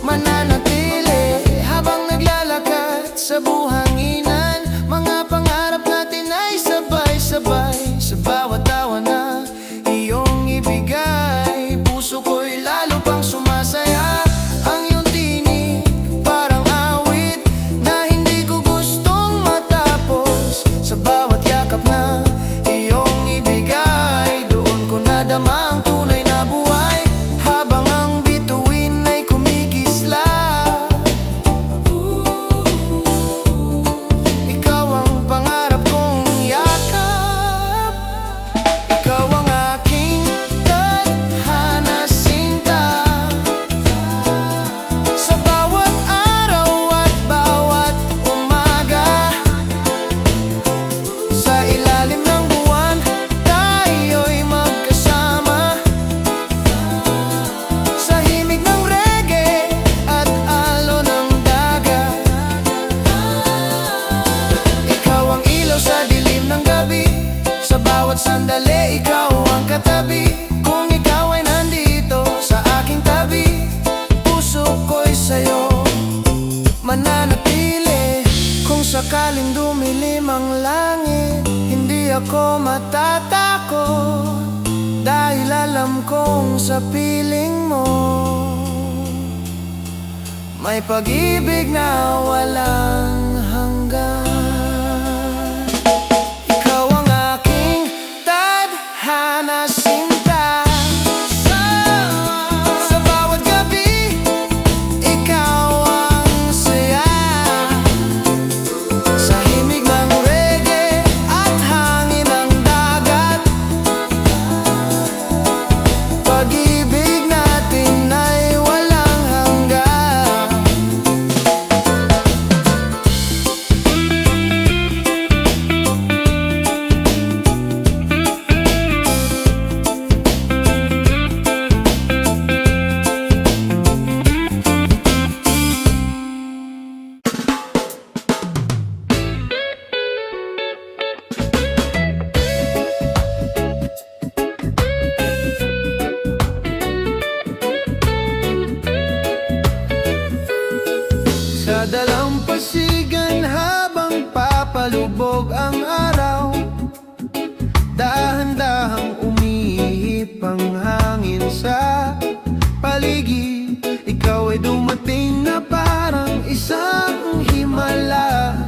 mananatili. Habang naglalakad sa buhanginan, mga pangarap natin ay sabay-sabay. Sa bawat tawa na iyong ibigay, puso ko'y lalo pang sumasaya. Ang iyong tinig parang awit na hindi ko gustong matapos. Sa bawat yakap na iyong ibigay, doon ko nadama ang tunay na buhay. Habang ang bituin ay kumikislap, ikaw ang pangarap kong yakap. Ikaw ang aking tadhana, sinta. Sa bawat araw at bawat umaga, sa ilalim ng buwan tayo'y magkasama. Sa himig ng reggae at alon ng dagat, ikaw ang ilaw sa dilim ng gabi. Sa bawat sandali, ikaw ang katabi. Kung ikaw ay nandito sa aking tabi, puso ko'y sa'yo mananatili. Kung sakaling dumilim ang langit, hindi ako matatakot, dahil alam kong sa piling mo may pag-ibig na walang hanggan. Ikaw ang aking tadhana, sinta. Sa bawat gabi, ikaw ang saya. Sa himig ng reggae at hangin ng dagat, pag-ibig natin ay walang hanggan. palubog ang araw, dahan-dahang umihip ang hangin sa paligid. Ikaw ay dumating na parang isang himala,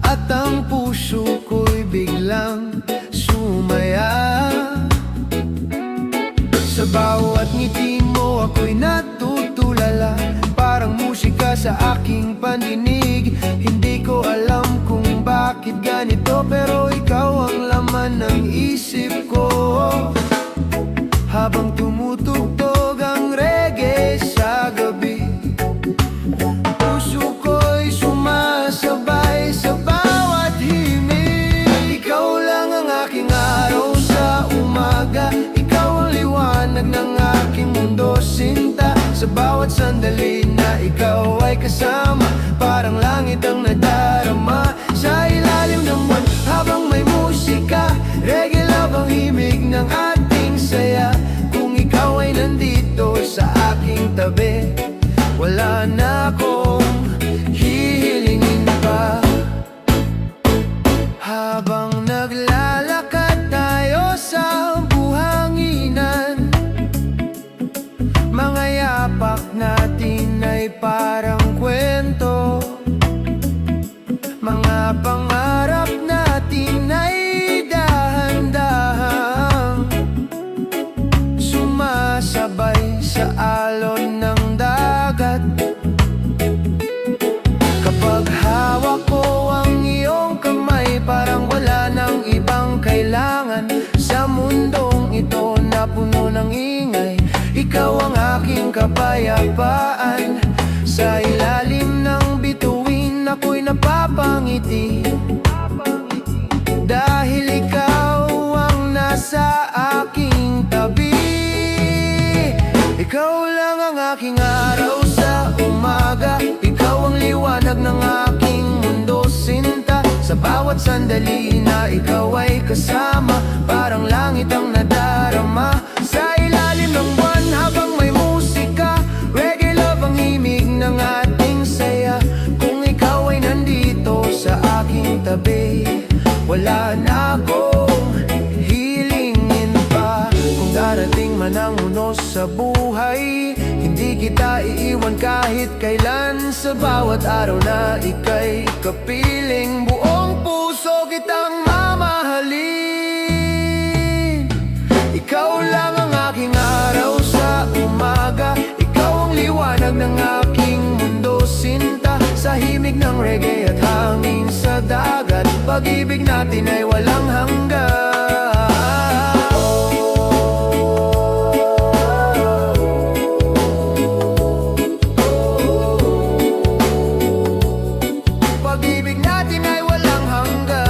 at ang puso ko'y biglang sumaya. Sa bawat ngiti mo ako'y natutulala, parang musika sa aking pandinig. Hindi ko alam kung bakit ganito, pero ikaw ang laman ng isip ko. Habang tumutugtog ang reggae sa gabi, puso ko'y sumasabay sa bawat himig. Ikaw lang ang aking araw sa umaga, ikaw ang liwanag ng aking mundo, sinta. Sa bawat sandali na ikaw ay kasama, parang langit ang nadarama. Sa ilalim ng buwan habang may musika, reggae love ang himig ng ating saya. Kung ikaw ay nandito sa aking tabi, wala na akong hihilingin pa. Habang naglalakad tayo sa buhanginan, mga yapak natin ay parang kwento. Mga pangarap natin ay dahan-dahang sumasabay sa alon ng dagat. Kapag hawak ko ang iyong kamay, parang wala nang ibang kailangan sa mundong ito na puno ng ingay. Ikaw ang aking kapayapaan. Sa ilalim ng bituin ako'y napapangiti, dahil ikaw ang nasa aking tabi. Ikaw lang ang aking araw sa umaga, ikaw ang liwanag ng aking mundo, sinta. Sa bawat sandali na ikaw ay kasama, parang langit ang nadarama. Sa ilalim ng buwan habang may musika, reggae love ang himig ng ating saya. Kung ikaw ay nandito sa aking tabi, wala na akong hilingin pa. Kung darating man ang unos sa buhay, hindi kita iiwan kahit kailan. Sa bawat araw na ika'y kapiling, buong puso kitang mamahalin. Ikaw lang ang aking araw sa umaga, ikaw ang liwanag ng aking mundo, sinta. Sa himig ng reggae at hangin sa dagat, pag-ibig natin ay walang hanggan. Pag-ibig natin ay walang hanggan.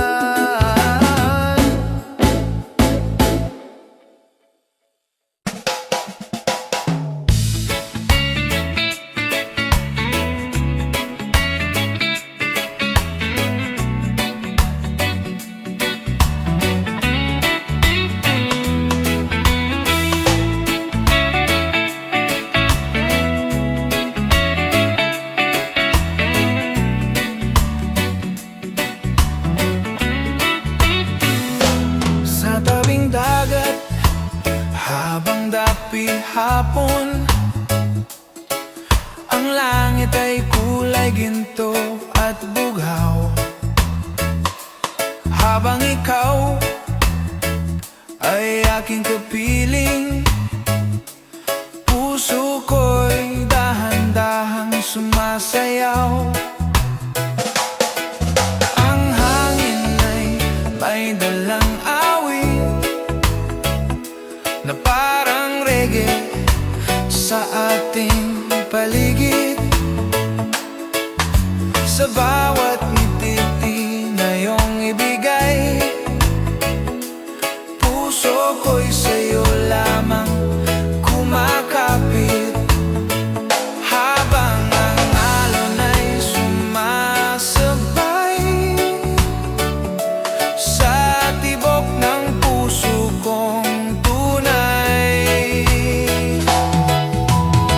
Sa tabing dagat, habang dapi hapon, ang langit ay kulay ginto at bugaw. Habang ikaw ay aking kapiling, puso ko'y dahan-dahang sumasayaw. Ang hangin ay may dalang awit na parang reggae sa ating paligid. Sa bawat ngiti na iyong ibigay, puso ko'y sa'yo lamang kumakapit. Habang ang alon ay sumasabay sa tibok ng puso kong tunay.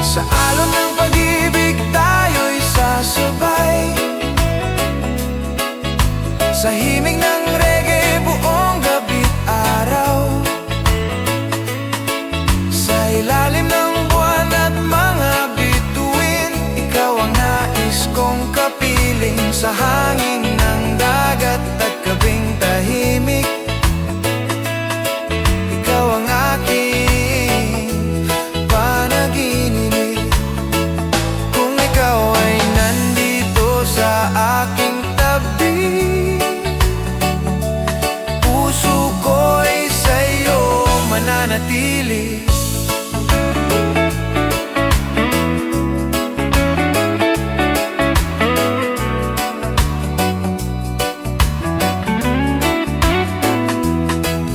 Sa alon ng pag-ibig tayo'y sasabay, Sa himig ng reggae buong gabi't araw, sa ilalim ng buwan at mga bituin, ikaw ang nais kong kapiling. Sa hangin ng dagat at gabing tahimik, ikaw ang aking panaginip. Kung ikaw ay nandito sa aking tabi, puso ko'y sa'yo mananatili.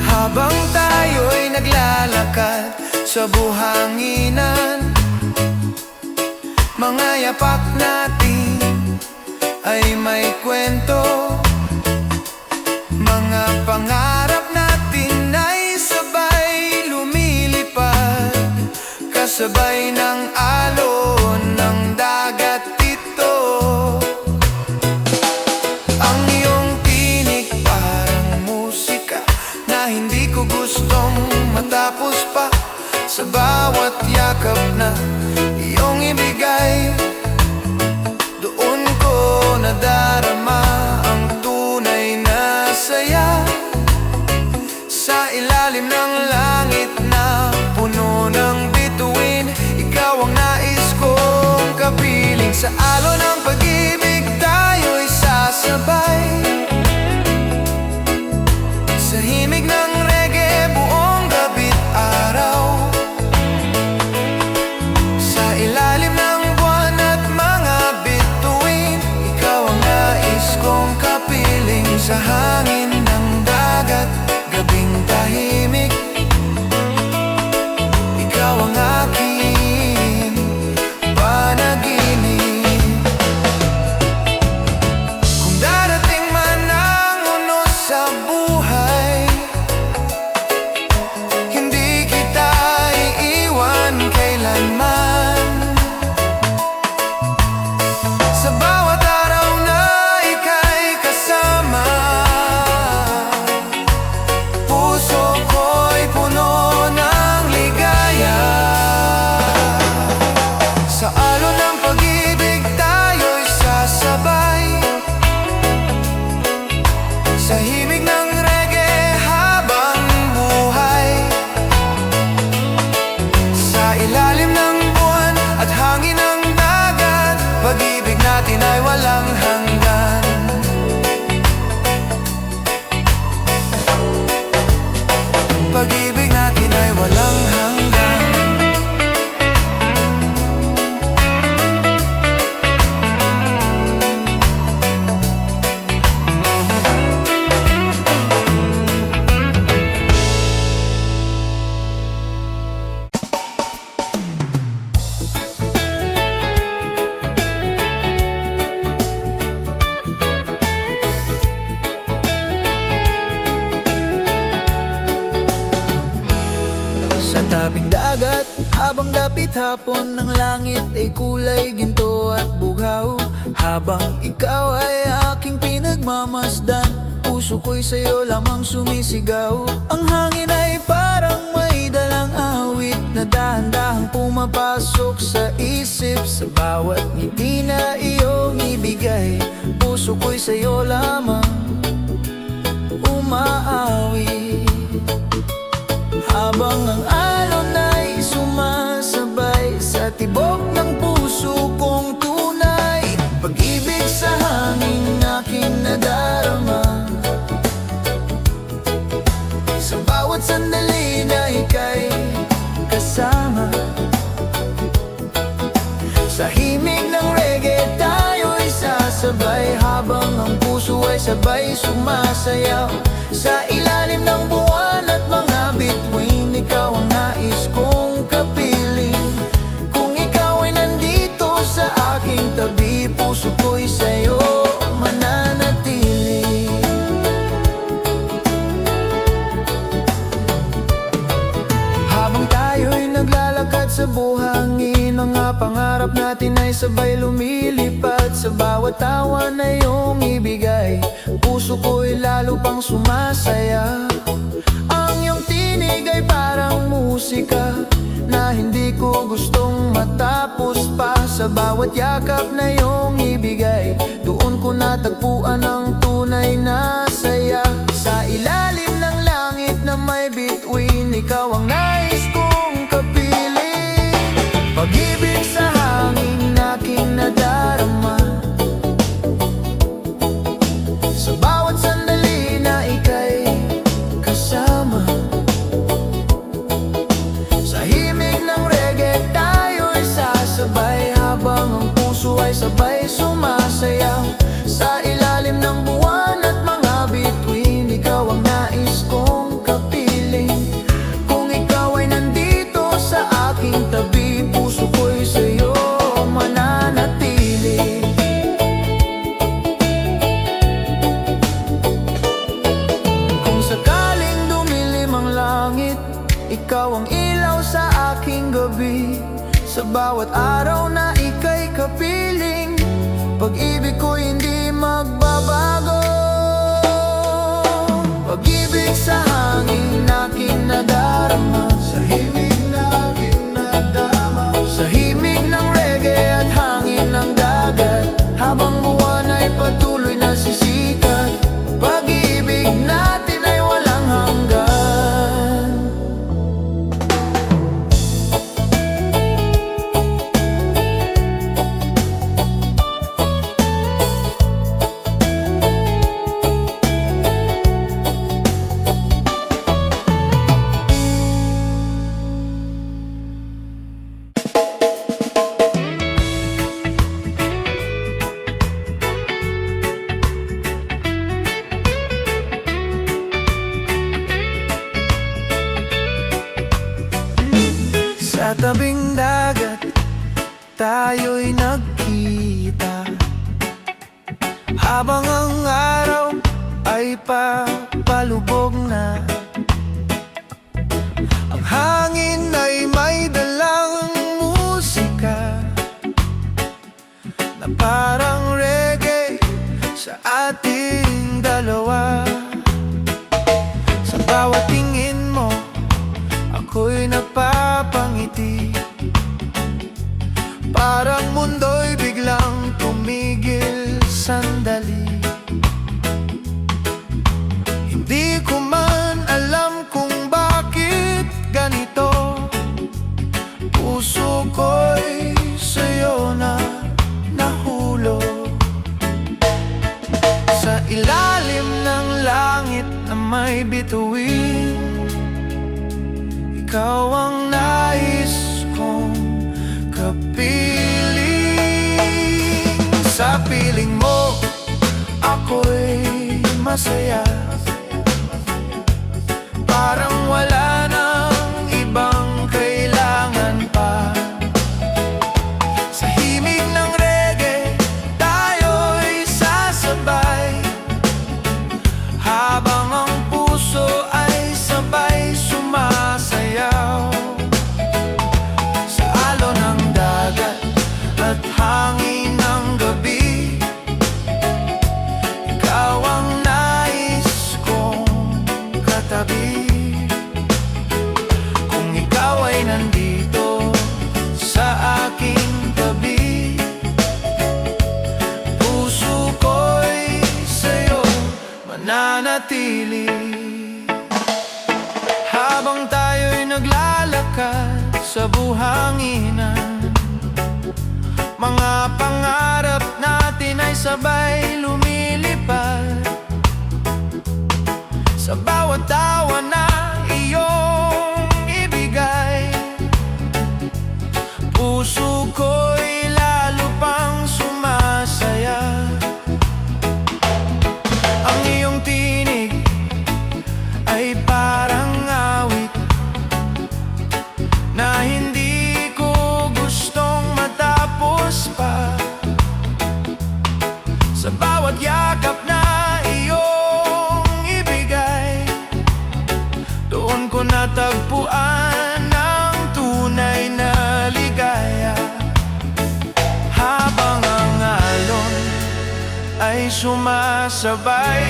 Habang tayo'y naglalakad sa buhanginan, mga yapak natin ay may kwento. Mga pangarap natin ay sabay lumilipad, kasabay ng alon ng dagat ito. Ang iyong tinig parang musika na hindi ko gustong matapos pa. Sa bawat yakap na iyong ibigay, doon ko nadarama ang tunay na saya. Sa ilalim ng langit na puno ng bituin, ikaw ang nais kong kapiling. Sa alon ng pag-ibig tayo'y sasabay, sa himig ng reggae buong gabi't araw, sa ilalim ng buwan at mga bituin, ikaw ang nais kong kapiling. Sa hangin ng dagat, gabing tahimik, ikaw ang aking panaginip. Kung darating man ang unos sa buhay, hindi kita iiwan kailanman. Sa bawat araw na ika'y kasama, puso ko'y puno ng ligaya. Sa alon ng pag-ibig tayo'y sasabay, sa himig ng reggae habang buhay, sa ilalim ng buwan at hangin ng dagat, pag-ibig natin ay walang hanggan. Pag-ibig natin ay walang hanggan. Sa tabing dagat, habang dapit hapon, ng langit ay kulay ginto at bughaw. Habang ikaw ay aking pinagmamasdan, puso ko'y sa'yo lamang sumisigaw. Ang hangin ay parang may dalang awit na dahan-dahang pumapasok sa isip. Sa bawat ngiti na iyong ibigay, puso ko'y sa'yo lamang umaawit. Habang ang alon ay sumasabay sa tibok ng puso kong tunay, pag-ibig sa hangin aking nadarama. Sa bawat sandali na ika'y kasama, sa himig ng reggae tayo'y sasabay, habang ang puso ay sabay sumasayaw. Sa ilalim ng buwan at mga bituin, ikaw ang nais kong kapiling. Kung ikaw ay nandito sa aking tabi, puso ko'y sa'yo mananatili. Habang tayo'y naglalakad sa buhangin, mga pangarap natin ay sabay lumilipad. sa bawat tawa na iyong ibigay. Puso ko'y lalo pang sumasaya. Ang iyong tinig ay parang musika na hindi ko gustong matapos pa. Sa bawat yakap na iyong ibigay, doon ko natagpuan ang tunay na saya. Sa ilalim ng langit na may bituin, ikaw ang nais kong kapiling. Pag-ibig sa hangin aking nadarama, sa bawat sandali na ika'y kasama. Sa himig ng reggae tayo'y sasabay, habang ang puso ay sabay sumasayaw. Sa ilalim ng buwan at mga bituin, ikaw ang nais kong kapiling. Kung ikaw ay nandito sa aking tabi, puso ko'y sa'yo mananatili. Kung sakaling dumilim ang langit, ikaw ang ilaw sa aking gabi. Sa bawat araw na ika'y kapiling, pag-ibig ko hindi magbabago. Pag-ibig sa hangin aking nadarama, sa himig na aking nadama. Sa himig ng reggae at hangin ng dagat, habang buwan ay patuloy na sisikat, pag-ibig natin ay walang hanggan. Sa tabing dagat, tayo'y nagkita, habang ang araw ay papalubog na. Ang hangin ay may dalang musika na parang reggae sa ating dalawa. Sa bawat tingin mo, ako'y napapangiti, parang mundo'y biglang tumigil sandali. Hindi ko man alam kung bakit ganito, puso ko'y sa'yo na nahulog. Sa ilalim ng langit na may bituin, ikaw ang nais kong kapiling. Sa piling mo, ako'y masaya, parang wala nang ibang kailangan pa. Sa himig ng reggae, tayo'y sasabay, habang ang puso ay sabay sumasayaw. Sa alon ng dagat at hangin ng gabi, ikaw ang nais kong katabi. Kung ikaw ay nandito sa aking tabi, puso ko'y sa'yo mananatili. Habang tayo'y naglalakad sa buhanginan, mga pangarap natin ay sabay lumilipad. Sa bawat tawa na iyong ibigay, puso ko'y lalo pang sumasaya. Ang iyong tinig ay parang awit na hindi ko gustong matapos pa. Sa bawat yakap na iyong ibigay, doon ko natagpuan ang tunay na ligaya. Habang ang alon ay sumasabay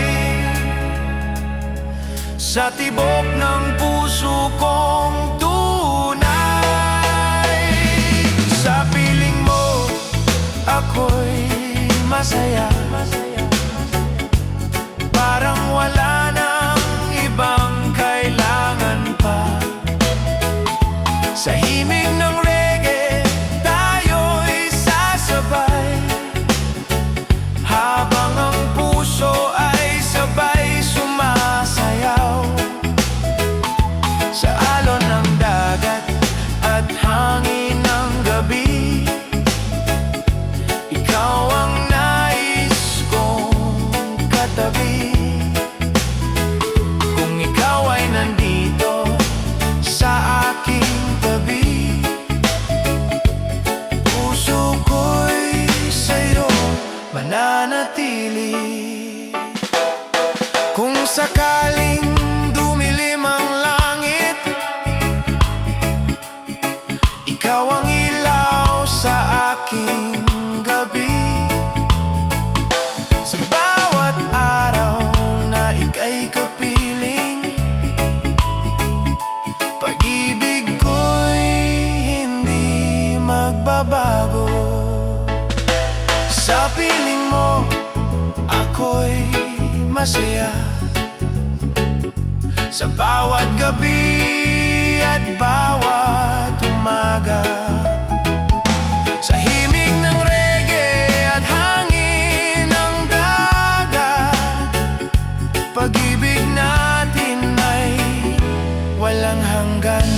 sa tibok ng puso kong tunay. Sa piling mo, ako'y masaya, parang wala nang ibang kailangan pa. Sa himig ng reggae, tayo'y sasabay, habang ang puso ay sabay sumasayaw. Sa alon ng dagat at hangin ng gabi, ikaw ang nais kong katabi. Kung ikaw ay nandito sa aking tabi, puso ko'y sa'yo mananatili. Kung sakaling dumilim ang langit, ikaw ang ilaw sa aking gabi. Sa bawat araw na ika'y kapiling, pag-ibig ko'y hindi magbabago. Sa piling mo, ako'y masaya, sa bawat gabi at bawat umaga. Sa himig ng reggae at hangin ng dagat, pag-ibig natin ay walang hanggan.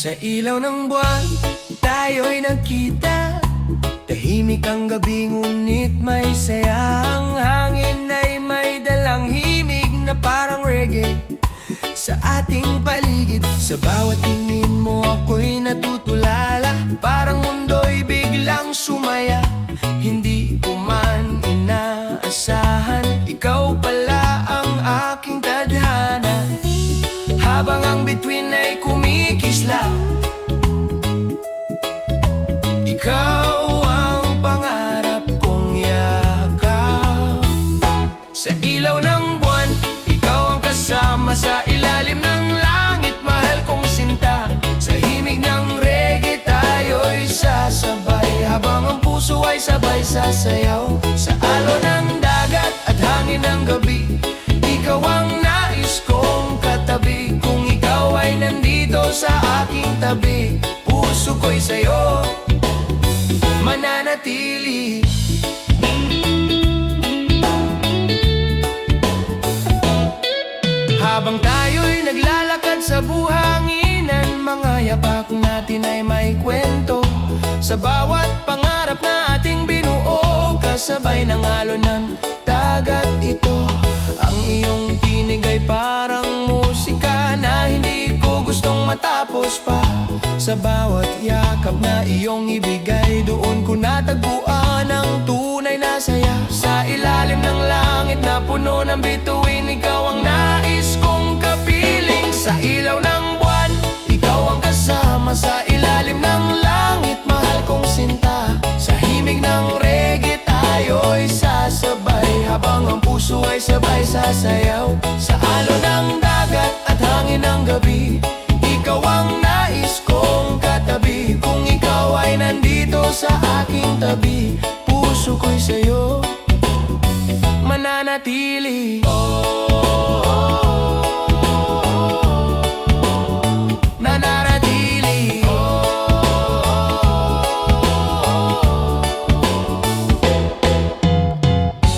Sa ilaw ng buwan, tayo'y nagkita. Tahimik ang gabi, ngunit may saya. Ang hangin ay may dalang himig na parang reggae sa ating paligid. Sa bawat tingin mo ako'y natutulala, parang mundo'y biglang sumaya. Hindi ko man inaasahan, ikaw pala ang aking tadhana. Habang ang bituin ay kumikislap, ikaw ang pangarap kong yakap. Sa ilaw ng buwan, ikaw ang kasama, sa ilalim ng langit, mahal kong sinta. Sa himig ng reggae, tayo'y sasabay, habang ang puso ay sabay sasayaw. Sa alon ng dagat at hangin ng gabi, ikaw ang nais kong katabi. Kung ikaw ay nandito sa aking tabi, puso ko'y sa'yo mananatili. Habang tayo'y naglalakad sa buhanginan, mga yapak natin ay may kwento. Sa bawat pangarap na ating binuo, kasabay ng alon ng dagat ito. Ang iyong tinig ay parang musika na hindi ko gustong matapos pa. Sa bawat yakap na iyong ibigay, doon ko natagpuan ang tunay na saya. Sa ilalim ng langit na puno ng bituin, ikaw ang nais kong kapiling. Sa ilaw ng buwan, ikaw ang kasama, sa ilalim ng langit, mahal kong sinta. Sa himig ng reggae, tayo'y sasabay, habang ang puso ay sabay sasayaw. Sa alon ng dagat at hangin ng gabi, ikaw ang nais kong katabi. Kung ikaw ay nandito sa aking tabi, puso ko'y sa'yo mananatili. Nananatili.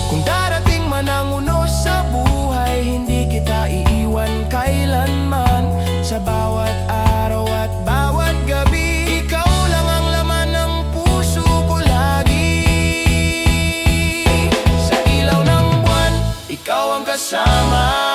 Kung darating man ang unos sa buhay, hindi kita iiwan kailanman. Sa bawat araw at bawat gabi, ikaw lang ang laman ng puso ko lagi. Sa ilaw ng buwan, ikaw ang kasama.